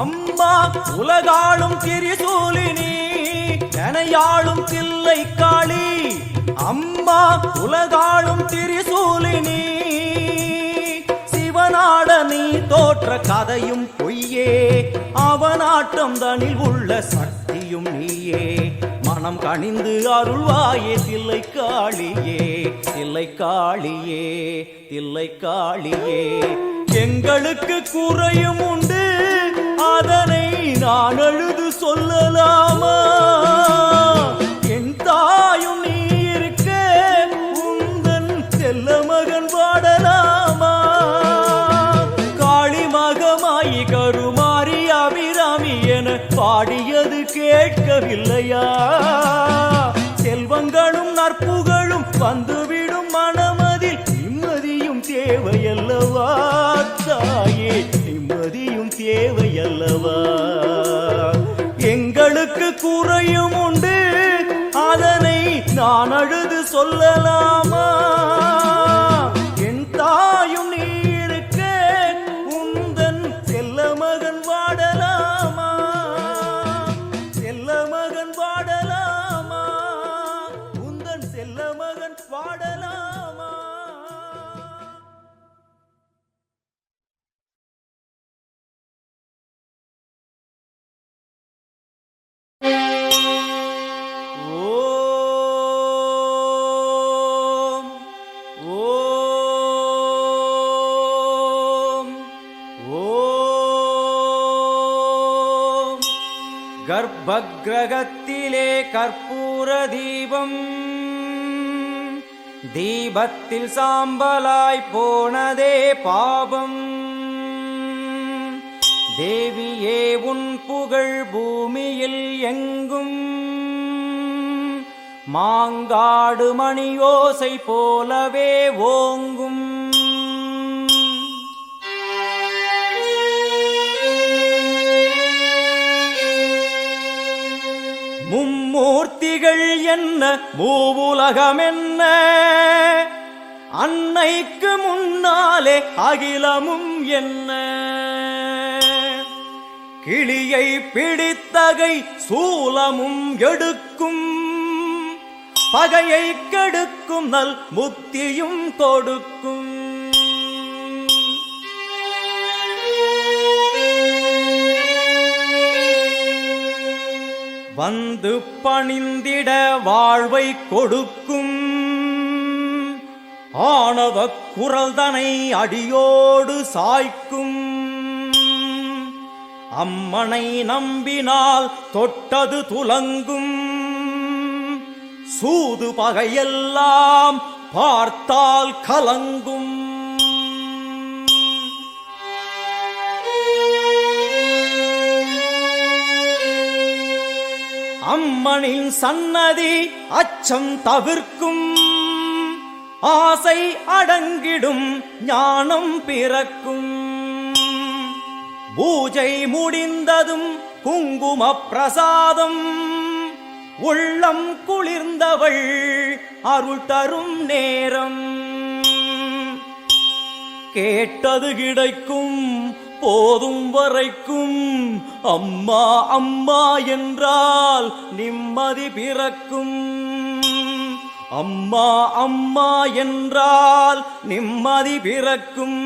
S3: அம்மா, உலகாளும் திரிசூலினி. என ஆளும் தில்லை காளி அம்மா, உலகாளும் திரிசூலினி. சிவனாட நீ தோற்ற கதையும் பொய்யே, அவனாட்டம் தனில் உள்ள சக்தியும் நீயே. மனம் கனிந்து அருள்வாயே தில்லை காளியே, தில்லை காளியே, தில்லை காளியே. எங்களுக்கு குறையும் உண்டு, அதனை நான் அழுது சொல்லலாமா? என் தாயும் நீ இருக்க உந்தன் செல்ல மகன் பாடலாமா? காளி மகமாயி கருமாரி அபிராமி என பாடியது கேட்கவில்லையா? செல்வங்களும் நற்புகழும் வந்துவிடும் மனமதில் நிம்மதியும் தேவையல்லவா தாயே, நிம்மதியும் தேவையல்லவா? எங்களுக்கு குறையும் உண்டு, அதனை நான் அழுது சொல்லலாமா? என் தாயும் நீ இருக்க உந்தன் செல்ல மகன் வாடலாமா? செல்ல மகன் வாட
S1: கர்ப்பகிரகத்திலே கற்பூர தீபம், தீபத்தில் சாம்பலாய் போனதே பாபம். தேவியே உன் புகழ் பூமியில் எங்கும், மாங்காடு மணியோசை போலவே ஓங்கும். மும்மூர்த்திகள் என்ன மூவுலகம் என்ன, அன்னைக்கு முன்னாலே அகிலமும் என்ன. கிளியை பிடித்தகை சூலமும் எடுக்கும், பகையை கெடுக்கும் நல் முக்தியும் கொடுக்கும். வந்து பணிந்திட வாழ்வை கொடுக்கும், ஆணவ குரல்தனை அடியோடு சாய்க்கும். அம்மனை நம்பினால் தொட்டது துலங்கும், சூது பகையெல்லாம் பார்த்தால் கலங்கும். அம்மனின் சன்னதி அச்சம் தவிர்க்கும், ஆசை அடங்கிடும் ஞானம் பிறக்கும். பூஜை முடிந்ததும் குங்கும பிரசாதம், உள்ளம் குளிர்ந்தவள் அருள் தரும் நேரம். கேட்டது கிடைக்கும் போதும் வரைக்கும், அம்மா அம்மா என்றால் நிம்மதி பிறக்கும். அம்மா அம்மா என்றால் நிம்மதி பிறக்கும்.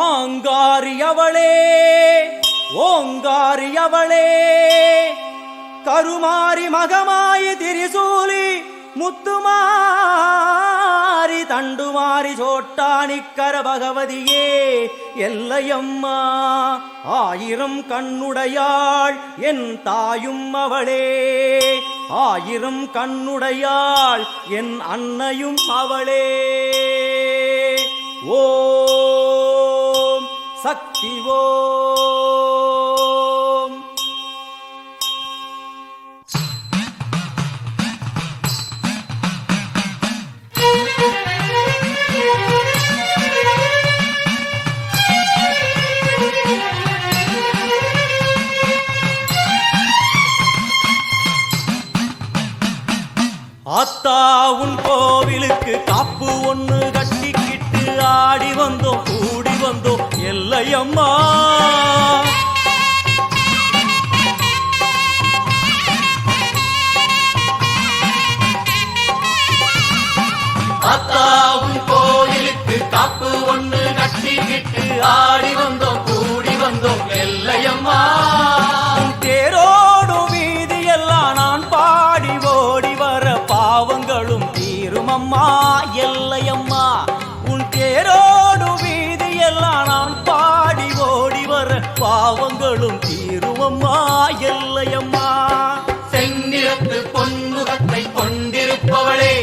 S1: ஆங்காரியவளே ஓங்காரியவளே, கருமாரி மகமாயி திரிசூலி முத்துமாரி தண்டுமாரி சோட்டானிக்கர பகவதியே எல்லையம்மா. ஆயிரம் கண்ணுடையாள் என் தாயும் அவளே, ஆயிரம் கண்ணுடையாள் என் அன்னையும் அவளே. ஓம் சக்தி ஓம். ஆத்தா உன் கோவிலுக்கு காப்பு ஒண்ணு கட்டிக்கிட்டு ஆடி வந்தோம் கூடி வந்தோம் எல்லையம்மா.
S2: ஆத்தா உன் கோவிலுக்கு காப்பு ஒண்ணு கட்டிக்கிட்டு ஆடி வந்தோம் கூடி வந்தோம் எல்லையம்மா.
S1: தேரோடும் வீதியெல்லாம் நான் பாடி ஓடி வர பாவங்களும் தீருமம்மா எல்லையம்மா. உன் தேரோடும் வீதியெல்லாம் நான் பாடி ஓடி வர பாவங்களும் தீருமம்மா எல்லையம்மா.
S2: செந்நிறத்து பொன்முகத்தை கொண்டிருப்பவளே,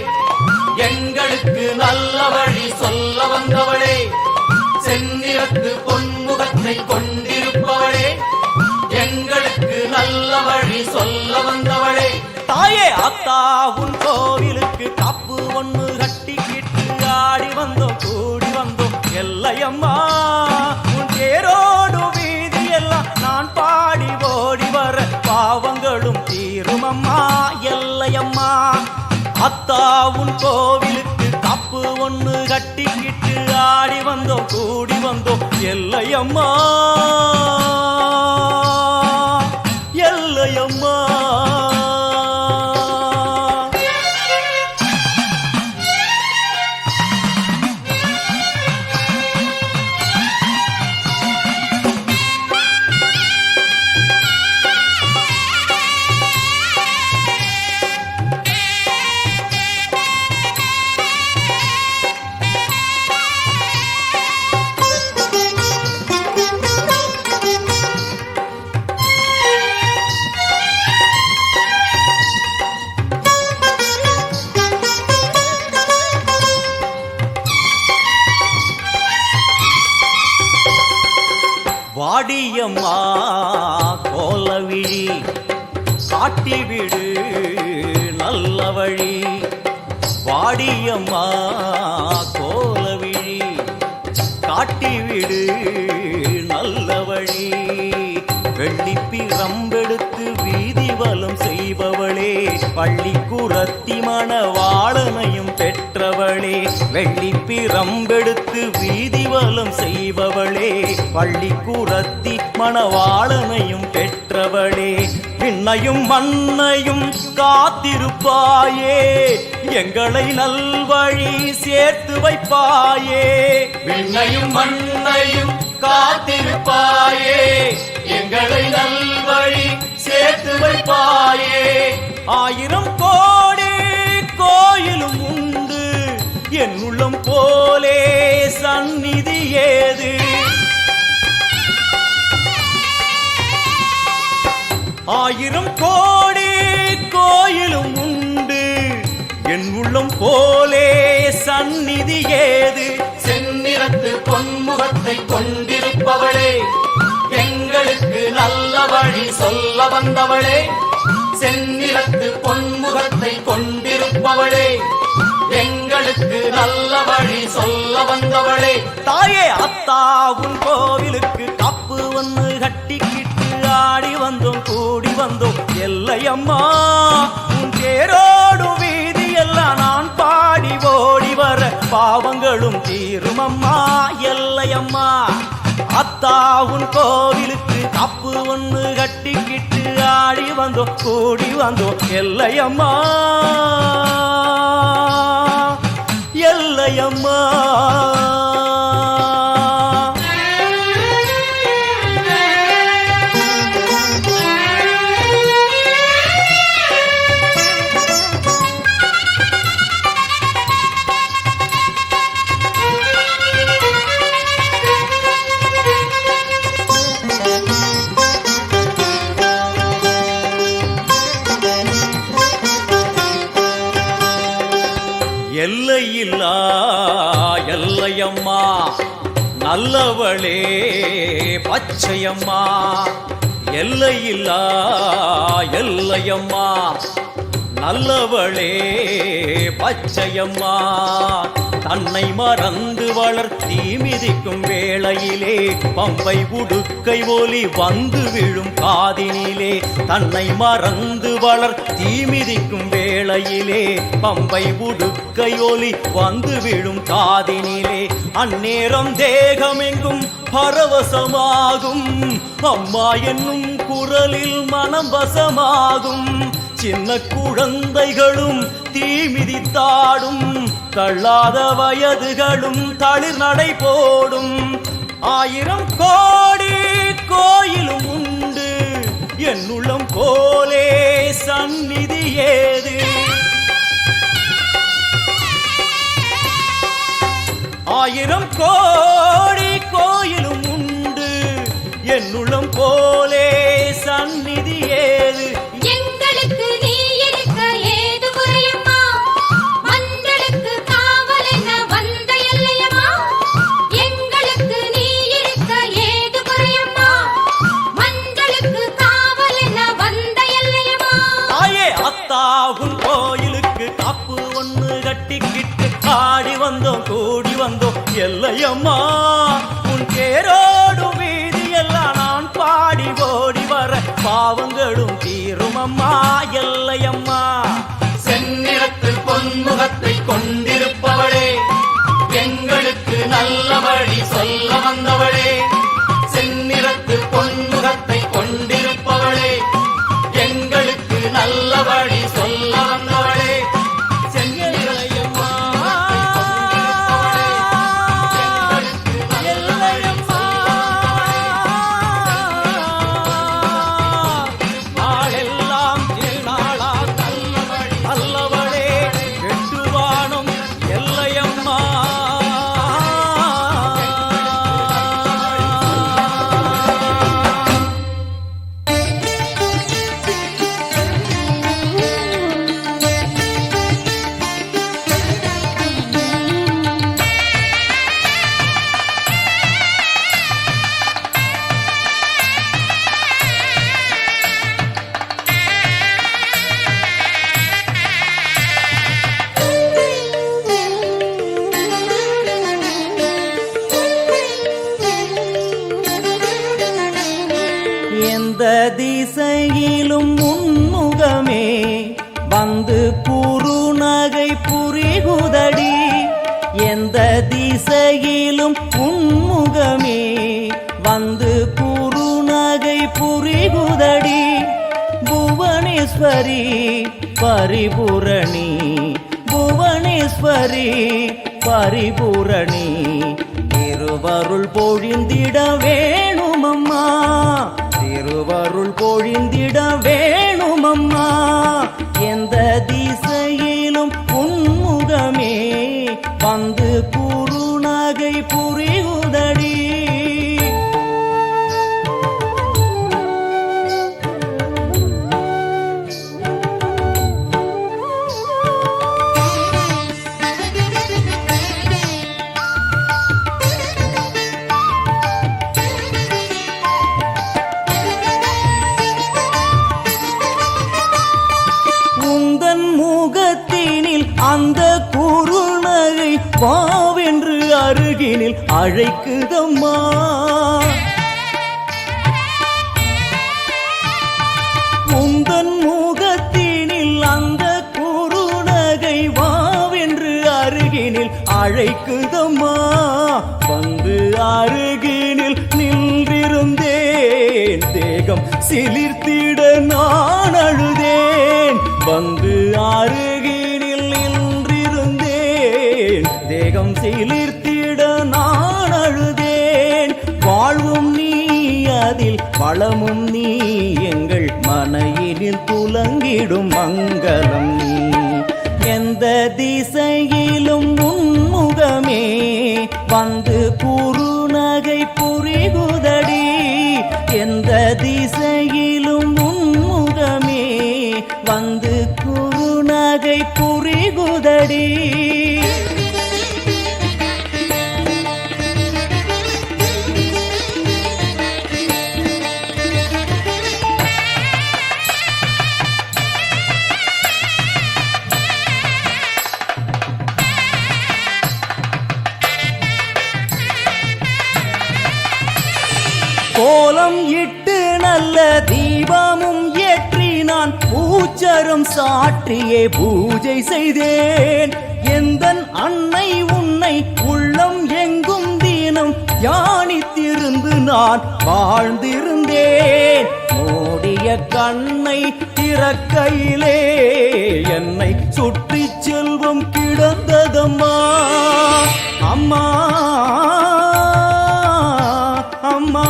S2: எங்களுக்கு நல்ல வழி சொல்ல வந்தவளே. செந்நிறத்து பொன்முகத்தை கொண்டிருப்பவளே, எங்களுக்கு நல்ல வழி சொல்ல வந்தவளே.
S1: தாயே அத்தா உன் கோவிலுக்கு காப்பு ஒண்ணு கட்டிக்கிட்டு ஆடி வந்தோம் கூடி வந்தோம் எல்லையம்மா. உன் தேரோடு வீதி எல்லாம் நான் பாடி ஓடி வர பாவங்களும் தீருமம்மா எல்லையம்மா. அத்தா உன் கோவிலுக்கு காப்பு ஒண்ணு கட்டிக்கிட்டு ஆடி வந்தோம் கூடி வந்தோம் எல்லையம்மா எல்லையம்மா.
S3: வாடியம்மா கோலவிழி காட்டிவிடு நல்ல வழி. வாடியம்மா கோலவிழி காட்டிவிடு நல்ல வழி. வெள்ளிப்பிரம்பெடுத்து வீதி வலம் செய்பவளே, பள்ளிக்குரத்தி மணவாளனையும் பெற்றவளே. வெள்ளிப்பிரம்பெடுத்து வீதி வலம் செய்பவளே, பள்ளிக்குரத்தி மணவாளனையும் பெற்றவளே. விண்ணையும் மண்ணையும் காத்திருப்பாயே, எங்களை நல்வழி சேர்த்து வைப்பாயே.
S2: விண்ணையும் மண்ணையும் காத்திருப்பாயே, எங்களை நல்வழி சேர்த்து வைப்பாயே.
S3: 1000 கோடி கோயிலும் உண்டு, என் உள்ளம் போலே சந்நிதி ஏது. 1000 கோடி கோயிலும் உண்டு, என் உள்ளம் போலே சந்நிதி ஏது.
S2: செந்நிறத்து பொன்முகத்தை கொண்டிருப்பவளே, எங்களுக்கு நல்ல வழி சொல்ல வந்தவளே. செந்நிறத்து பொன்முகத்தை கொண்டிருப்பவளே, எங்களுக்கு நல்ல வழி சொல்ல வந்தவளே.
S3: தாயே அத்தாவும் கோவிலுக்கு கப்பு ஒன்று கட்டிக்கிட்டு ஆடி வந்தோம் கூடி வந்தோம். எல்லையம்மா உன் தேரோடு வீதி எல்லாம் நான் பாடி ஓடி வர பாவங்களும் தீருமம்மா. எல்லையம்மா அத்தாவுன் கோவிலுக்கு கப்பு ஒன்று கட்டிக்கிட்டு ஆடி வந்தோம் கூடி வந்தோம். எல்லையம்மா எல்லையம்மா. எல்லையில்லா எல்லையம்மா நல்லவளே பச்சையம்மா. எல்லையில்லா எல்லையம்மா நல்லவளே பச்சையம்மா. தன்னை மறந்து வளர்த்தி மிதிக்கும் வேளையிலே பம்பை உடுக்கை ஒலி வந்து விழும் காதினிலே. தன்னை மறந்து வளர்த்தி மிதிக்கும் வேளையிலே பம்பை உடுக்கை ஒலி வந்து விழும் காதினிலே. அந்நேரம் தேகமெங்கும் பரவசமாகும், அம்மா என்னும் குரலில் மனம் வசமாகும். சின்ன குழந்தைகளும் தீமிதித்தாடும், தள்ளாத வயதுகளும் தளிர் நடை போடும். 1000 கோடி கோயிலும் உண்டு, என் உள்ளம் போலே சந்நிதி ஏது. 1000 கோடி கோயிலும் உண்டு, என் உள்ளம் போலே சந்நிதி ஏது.
S4: எங்களுக்கு நீ இருக்க ஏது குறையம்மா, மஞ்சளுக்கு காவல் என வந்த எல்லையம்மா. எங்களுக்கு நீ இருக்க ஏது குறையம்மா, மஞ்சளுக்கு காவல் என வந்த எல்லையம்மா.
S3: தாயே அத்தாவும் கோயிலுக்கு காப்பு ஒன்று கட்டிக்கிட்டு ஆடி வந்தோம் கூடி வந்தோம். எல்லையம்மா உன் தேரோடு வீதி எல்லாம் நான் பாடி ஓடி வர பாவங்களும் தீருமம்மா. எல்லையம்மா
S2: செந்நிறத்து பொன்முகத்தை கொண்டிருப்பவளே, எங்களுக்கு நல்ல வழி சொல்ல வந்தவளே. செந்நிறத்து பொன்முகத்தை கொண்டிருப்பவளே, எங்களுக்கு நல்ல வழி சொல்ல வந்தவளே.
S3: எல்லையம்மா எல்லையம்மா. நாளெல்லாம் திருநாளா நல்லவளே வெட்டுவானம் எல்லை வந்து குறுநகை புரிகுதடி எந்த திசையிலும் உன்முகமே வந்து குறுநகை புரிகுதடி புவனேஸ்வரி பரிபூரணி புவனேஸ்வரி பரிபூரணி திருவருள் பொழிந்திட வேணுமம்மா திருவருள் பொழிந்திட வேணுமம்மா எந்த திசையிலும் உன்முகமே வந்து குறுநகை புரிகுதடி அந்த குறுநகை வாவென்று அருகினில் அழைக்குதம்மா உந்தன் முகத்தினில் அந்த குறுநகை வாவென்று அருகினில் அழைக்குதம்மா வந்து அருகினில் நின்றிருந்தேன் தேகம் சிலிர்த்திட நான் அழுதேன் வந்து அருகினில் நின்றிருந்தேன் தேகம் சிலிர்த்திட நான் அழுதேன் வாழ்வும் நீ அதில் வளமும் நீ எங்கள் மனையினில் துலங்கிடும் மங்களம் நீ எந்த திசையிலும் உன்முகமே வந்து குறுநகை புரிகுதடி எந்த திசையிலும் உன்முகமே வந்து குறுநகை புரிகுதடி கோலம் இட்டு நல்ல தீபமும் ஏற்றி நான் பூச்சரம் சாற்றியே பூஜை செய்தேன் எந்தன் அன்னை உன்னை உள்ளம் எங்கும் தினம் தியானித்திருந்து நான் வாழ்ந்திருந்தேன் மூடிய கண்ணை திறக்கையிலே என்னை சுற்றி செல்வம் கிடந்ததம்மா அம்மா அம்மா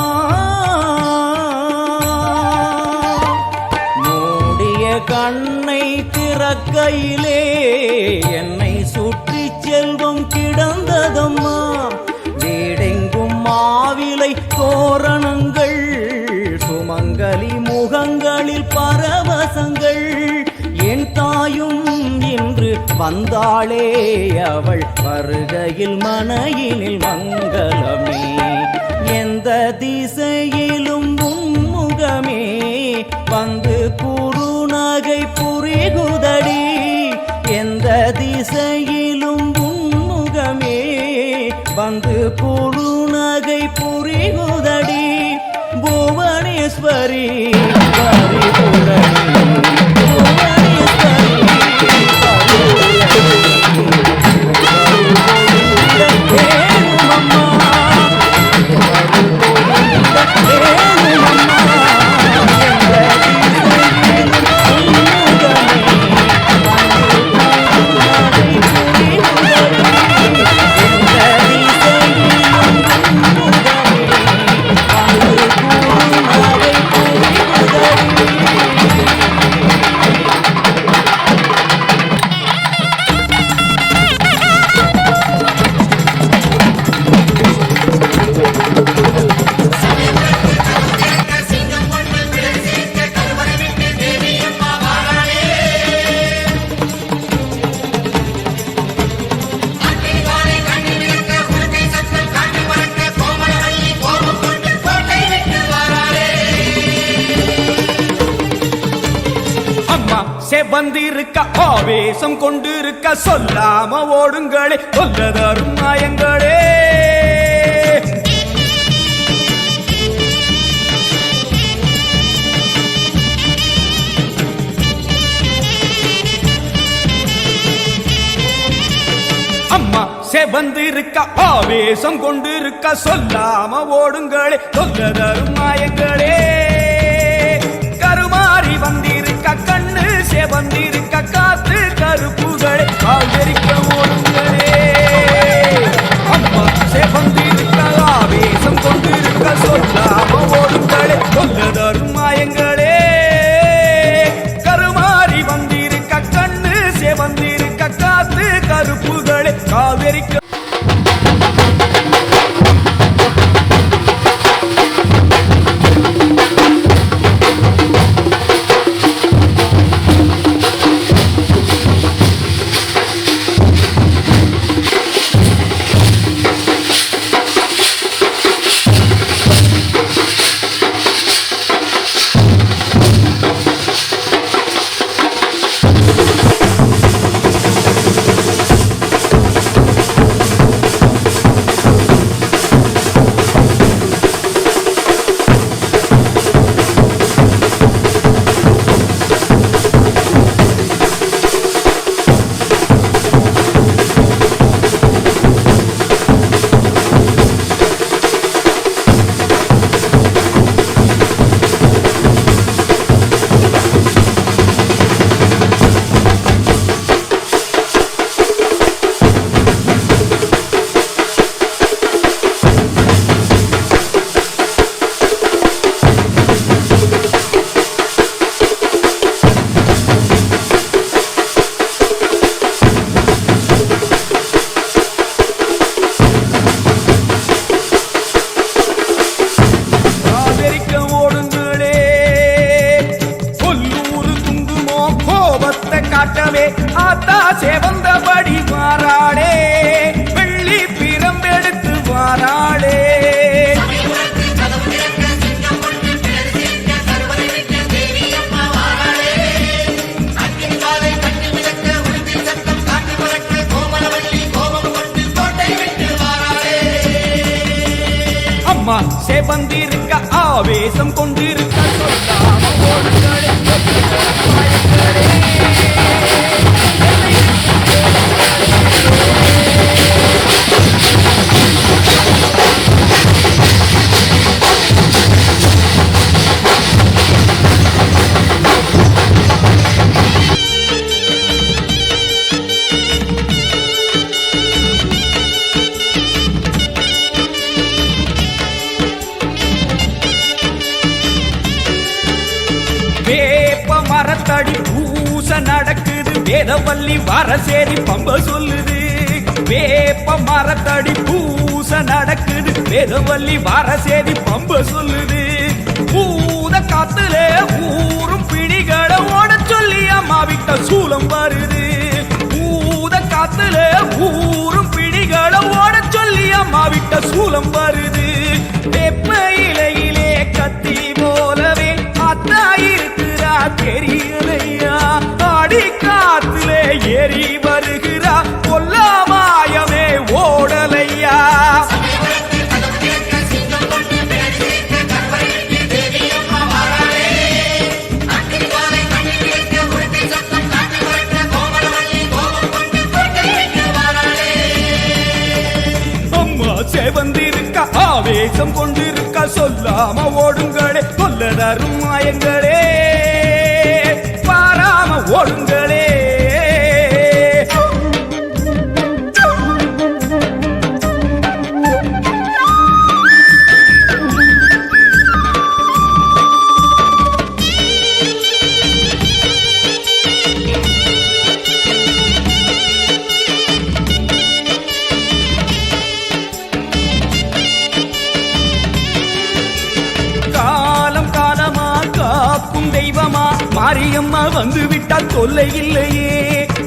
S3: மூடிய கண்ணை திறக்கையிலே என்னை சுற்றி செல்வம் கிடந்ததம்மா வீடெங்கும் மாவிலை தோரணங்கள் சுமங்கலி முகங்களில் பரவசங்கள் என் தாயும் இன்று வந்தாளே அவள் வருகையில் மனையினில் மங்களமே எந்த திசையிலும் உன்முகமே வந்து குறுநகை புரிகுதடி எந்த திசையிலும் உன்முகமே வந்து குறுநகை புரிகுதடி புவனேஸ்வரி பரிபூரணி புவனேஸ்வரி
S1: வந்திருக்க ஆவேசம் கொண்டிருக்க சொல்லாம ஓடுங்களே சொல்லதரும் மாயங்களே
S3: அம்மா செவந்திருக்க ஆவேசம் கொண்டிருக்க சொல்லாம ஓடுங்களே சொல்லதரும் மாயங்களே கருமாறி வந்திருக்க கண்ணு செவந்திருக்க காத்து கருப்புகளே காவிரிக்க ஓடுங்களே அம்மா செவந்திருக்க ஆவேசம் கொண்டிருக்க சொல்லாம ஓடுங்களே சொல்லதரும் மாயங்களே கருமாறி வந்திருக்க கண்ணு செவந்திருக்க காத்து கருப்புகளே காவிரிக்க காட்டவே ஆத்தா சேவந்தபடி வாராளே வெள்ளி பிரம்பெடுத்து வாராளே அம்மா சேவந்திருக்க ஆவேசம் கொண்டிருக்க சொல்லாம ஓடுங்களே வேப்ப மரத்தடி பூச நடக்குது வேதவல்லி வரசேரி பம்ப சொல்லுது வேப்ப மரத்தடி பூச நடக்குது வேதவல்லி வரசேரி பம்ப சொல்லுது பூத காத்துல ஊரும் பிடிகளை ஓட சொல்லி அம்மா விட்ட சூலம் வருது பூத காத்துல ஊரும் பிடிகளை ஓட சொல்லி அம்மா விட்ட சூலம் வருது வேப்ப இலையிலே கத்தி போலவே அத்தா இருக்கிறா தெரியலையா ஆடி காத்திலே ஏறி வருகிறா கொல்லாமாயமே ஓடலையா அம்மா சேவந்திருக்க ஆவேசம் கொண்டிருக்க சொல்லாம ஓடுங்களே கொல்லதரும் மாயங்களே பாராம ஓடுங்களே தெய்வமா மாரியம்மா வந்து விட்டா தொல்லை இல்லையே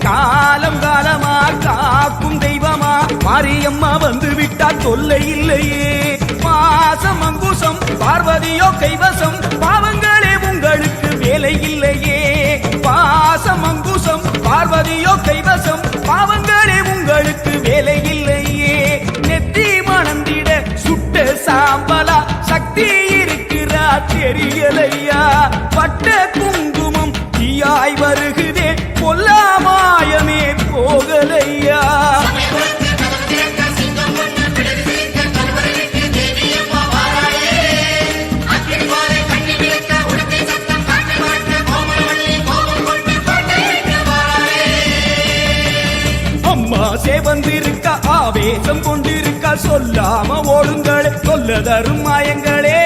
S3: காலம் காலமா காக்கும் தெய்வமா மாரியம்மா வந்து விட்டா தொல்லை இல்லையே பாசம் அங்குசம் பார்வதியோ கைவசம் பாவங்களே உங்களுக்கு வேலை இல்லையே பாசம் அங்குசம் பார்வதியோ கைவசம் பாவங்களே உங்களுக்கு வேலை இல்லையே நெத்தி மணந்திட சுட்ட சாம்பலா சக்தி இருக்கிறா தெரியலையா பட்ட குங்குமம் தீயாய் வருகுதே கொல்லாமாயமே போகலையா கொண்டிருக்க ஆவேசம் கொண்டிருக்க சொல்லாம ஓடுங்களே சொல்ல தரும் மாயங்களே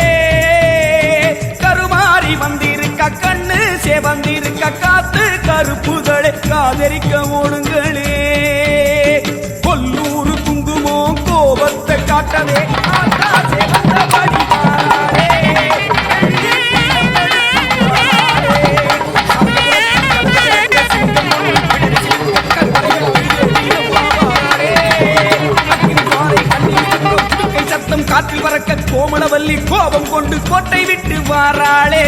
S3: கருமாறி வந்திருக்க கண்ணு சேவந்திருக்க காத்து கருப்புகளே காதரிக்க ஓடுங்களே கொல்லூரு குங்குமம் கோபத்தை காட்டவே ஆத்தா சேவந்த வழிமாறே. சத்தம் காற்றில் பறக்க கோமளவல்லி கோபம் கொண்டு கோட்டை விட்டு வாராளே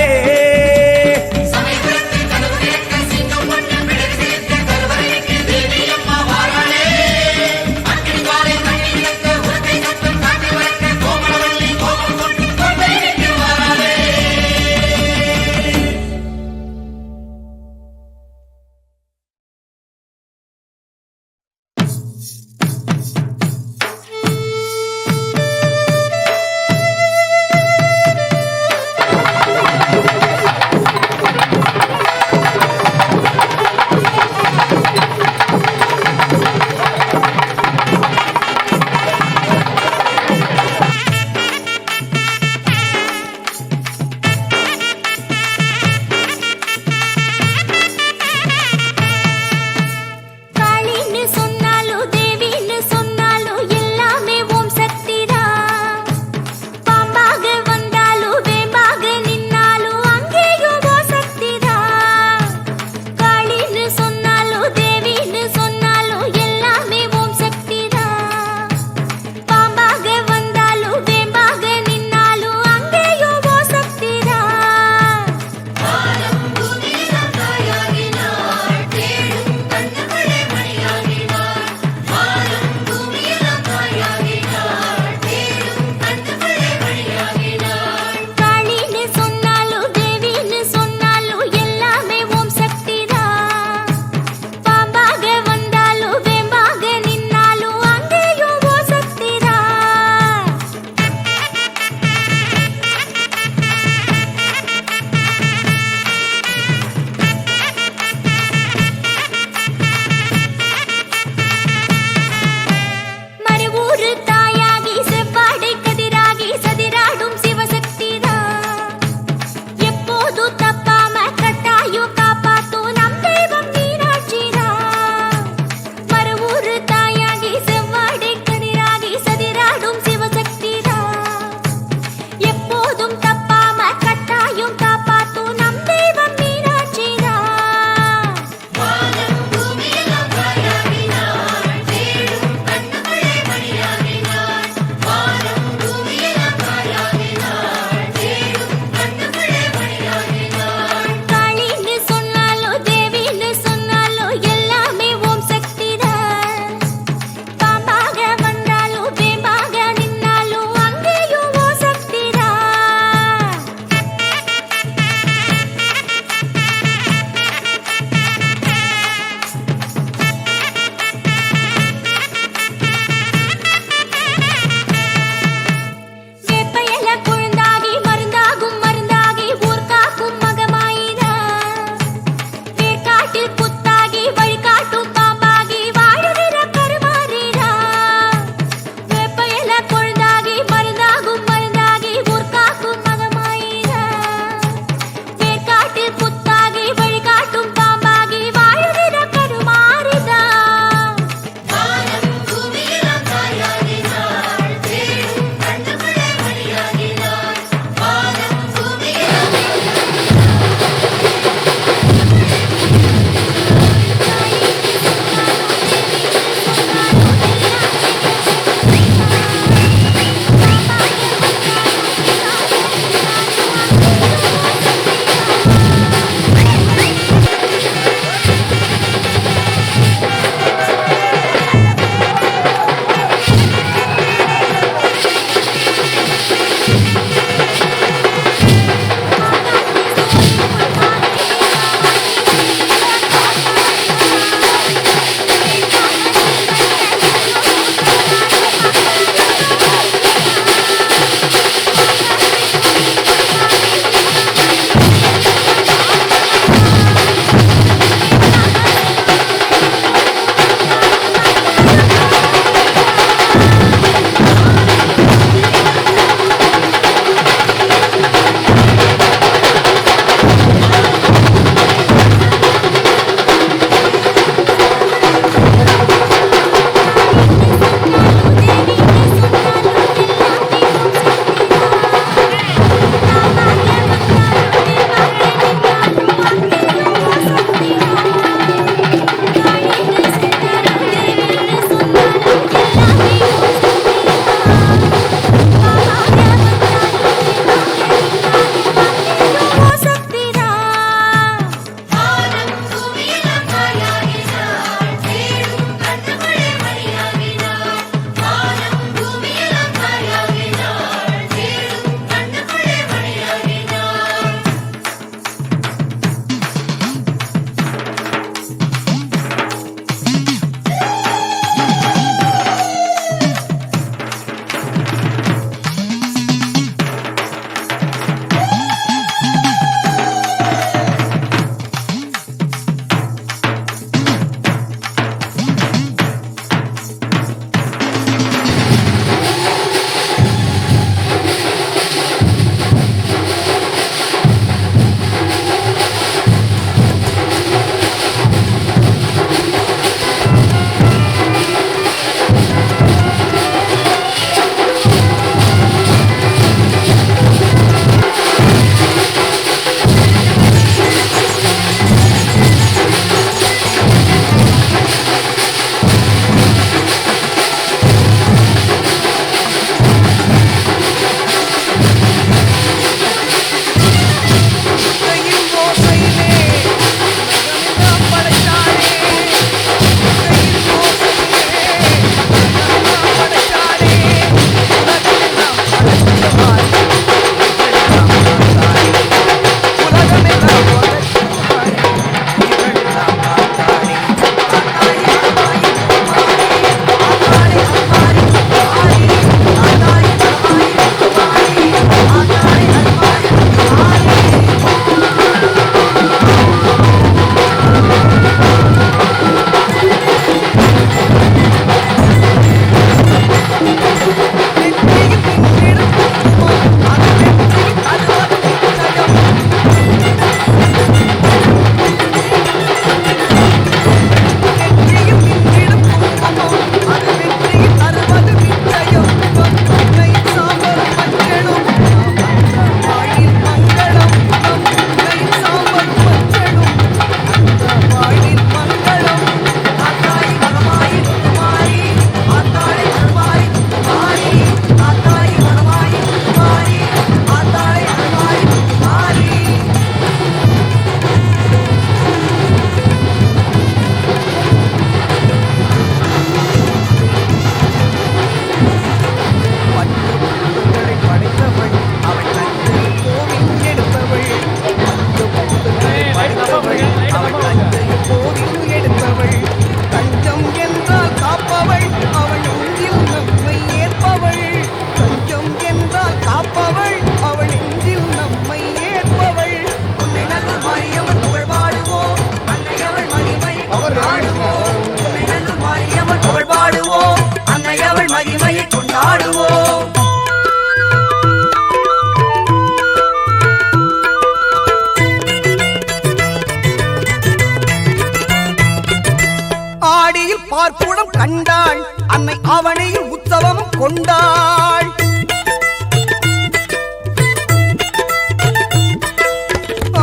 S3: அவனியில் உற்சவமும் கொண்டாள்.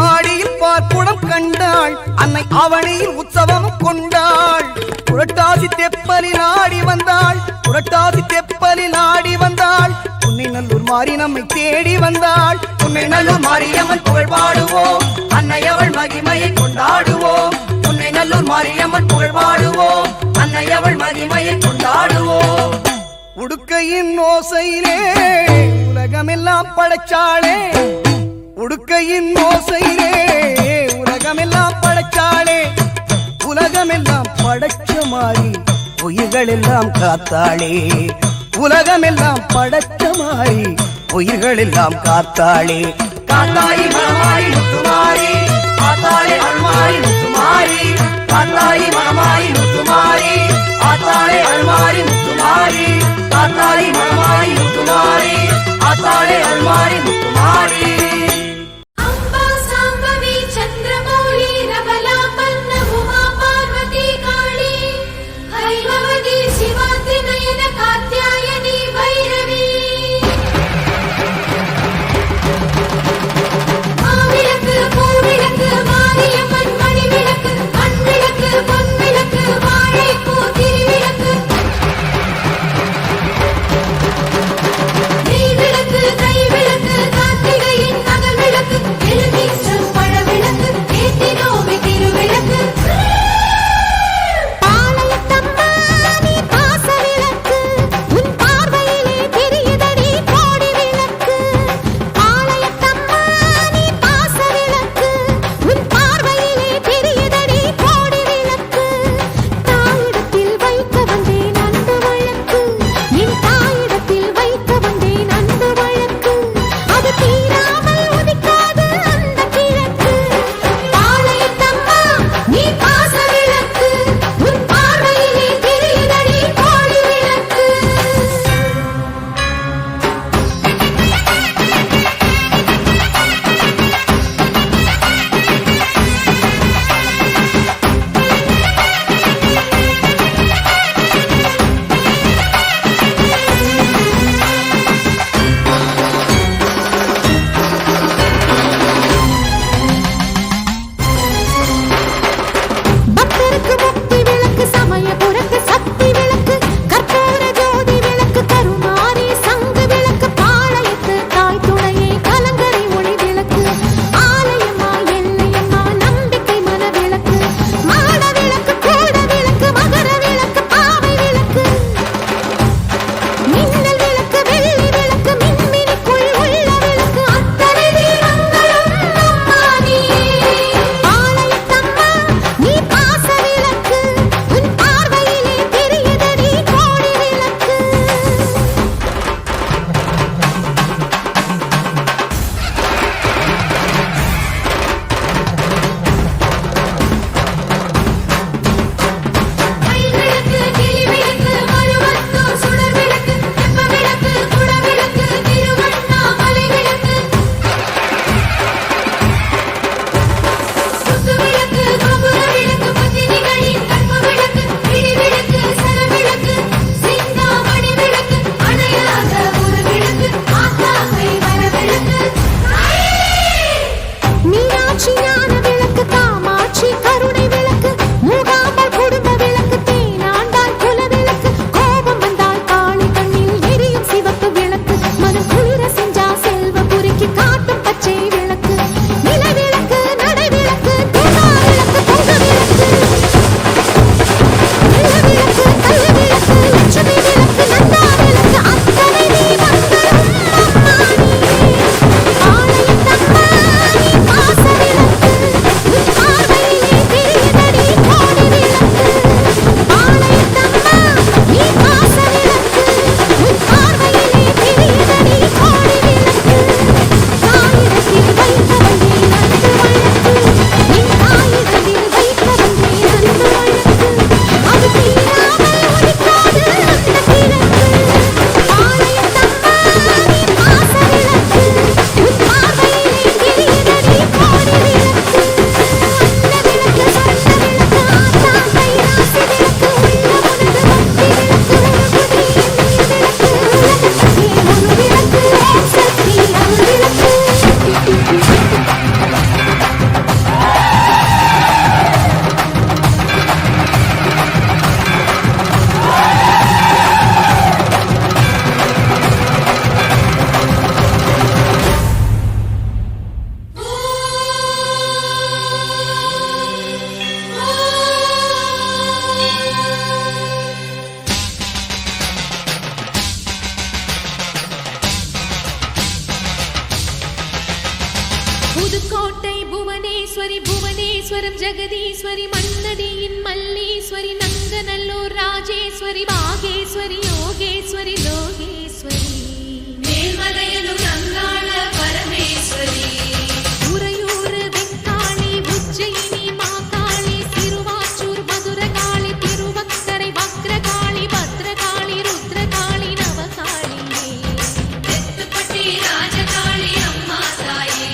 S3: ஆடியில் பார்க்குடம் கண்டாள் அன்னை அவனியில் உற்சவமும் கொண்டாள். புரட்டாசி தெப்பலில் ஆடி வந்தாள், புரட்டாசி தெப்பலில் ஆடி வந்தாள். உன்னை நல்லூர் மாறி நம்மை தேடி வந்தாள். உன்னை நல்லூர் மாரியம்மன் புகழ் பாடுவோம், அன்னை அவள் மகிமையை கொண்டாடுவோம். உன்னை நல்லூர் மாரியம்மன் புகழ் பாடுவோம், அன்னை அவள் மகிமையை கொண்டாடுவோம். உடுக்கையின் ஓசையிலே உலகமெல்லாம் படைச்சாளே, உடுக்கையின் ஓசையிலே உலகமெல்லாம் படைச்சாளே. உலகமெல்லாம் படைச்ச மாறி உயிர்கள் எல்லாம் காத்தாளே, உலகமெல்லாம் படைச்ச மாறி உயிர்கள் எல்லாம் காத்தாளே. காத்தாயி மனமாயி முத்துமாரி, காத்தாளே அருள்மாரி முத்துமாரி, காத்தாயி மனமாயி முத்துமாரி, ஆத்தாளே அருள்மாரி முத்துமாரி, காத்தாயி மனமாயி முத்துமாரி, ஆத்தாளே அருள்மாரி முத்துமாரி.
S4: அம்பா சாம்பவி சந்திரமௌலி ரபலாபன்ன உமா பார்வதி காளி ஹைமவதி சிவாந்தி நயன காத்யாயனி பைரவி மாவிளக்கு பூவிளக்கு மாரியம்மன் மணிவிளக்கு மண்விளக்கு பொன்விளக்கு வாழைப்பூ திருவிளக்கு புதுக்கோட்டை புவனேஸ்வரி புவனேஸ்வரம் ஜெகதீஸ்வரி மண்ணடியின் மல்லீஸ்வரி நங்கநல்லூர் ராஜேஸ்வரி பாகேஸ்வரி யோகேஸ்வரி லோகேஸ்வரி மேல்மலையனூர் அங்காள பரமேஸ்வரி உறையூர் வெக்காளி உஜ்ஜயினி மாகாளி சிறுவாச்சூர் மதுரகாளி திருவக்கரை வக்ரகாளி பத்ரகாளி ருத்ரகாளி நவகாளியே தெத்துப்பட்டி ராஜகாளி அம்மா தாயே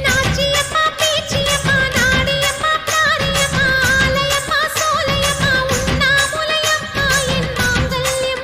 S4: நாச்சியம்மா பேச்சியம்மா நாடியம்மா காரியம்மா ஆலயம்மா சோலையம்மா உண்ணாமுலையம்மா என் மாங்கல்யம்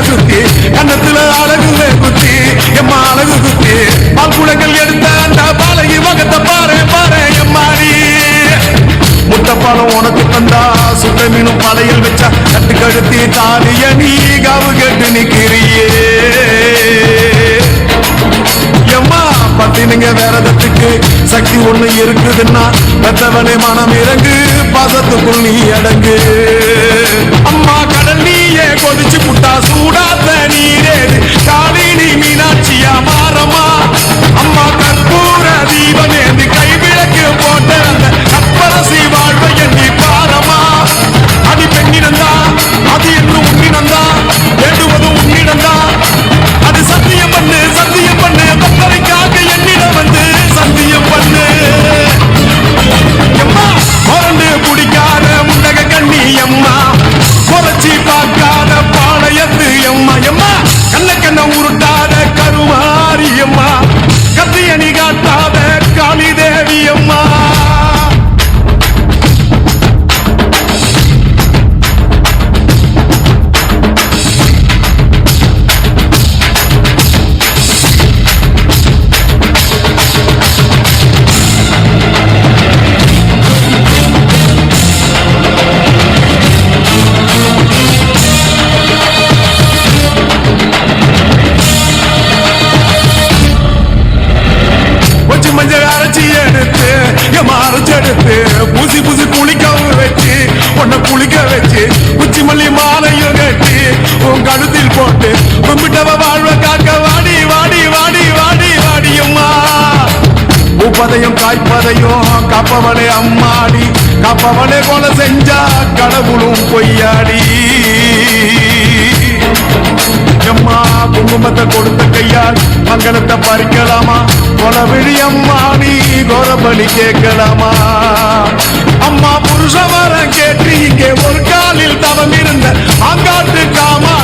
S5: சுத்தி கண்ணத்துல அழகு குத்தி எம்மா அழகு குத்தி பால் குடங்கள் எடுத்த அந்த பாலகி மகத்தை பாரு பாரு எம்மாடி முட்டைப்பாலம் உனக்கு தந்தா சுட்ட மீனும் படையல் வச்சா கட்டு கழுத்தி தாலிய நீ காவு கேட்டு நிக்கிறியே எம்மா பத்தினுங்க வேறதத்துக்கு சக்தி ஒண்ணு இருக்குதுன்னா பெத்தவனே மனம் இறங்கு பாசத்துக்குள் நீ அடங்கு அம்மா கடல் நீயே கொதிச்சு புட்டா சூடாத்த நீரேது காலினி மீனாட்சியா மாறமா அம்மா கற்பூர தீபனேந்து கைவிளக்கு போட்ட அந்த கற்பரசி வாழ்வை எண்ணி பாரமா அடி பெண்ணினந்தா அது என்னும் உன்னினந்தா வேண்டுவதும் உன்னிடந்தா அது சத்தியம் பண்ணு பத்தரைக்காக என்னிடம் வந்து சத்தியம் பண்ணு எம்மா மறந்து குடிக்காத முண்டக கண்ணி எம்மா குறைச்சி பார்க்காத பாளையத்து எம்மா எம்மா கண்ண உருட்டாத கருமாரி எம்மா கத்தியணி காட்டாத காளி தேவி அம்மா மஞ்சள் அரைச்சி எடுத்து அரைச்செடுத்து பூசி குளிக்கவும் வச்சு உன்னை குளிக்க வச்சு உச்சி மல்லி மாலையும் கட்டி உன் கழுத்தில் போட்டு கும்பிட்டவ வாழ்வ காக்க வாடி வாடி வாடி வாடி வாடியம்மா பூப்பதையும் காய்ப்பதையும் காப்பவனே அம்மாடி காப்பவனே கொலை செஞ்சா கடவுளும் பொய்யாடி எம்மா குங்குமத்தை கொடுத்த கையால் மங்களத்தை பறிக்கலாமா கொலவிழி அம்மா நீ கோரபலி கேட்கலாமா அம்மா புருஷ வரம் கேட்டு இங்கே ஒரு காலில் தவம் இருந்த அங்காட்டு காமா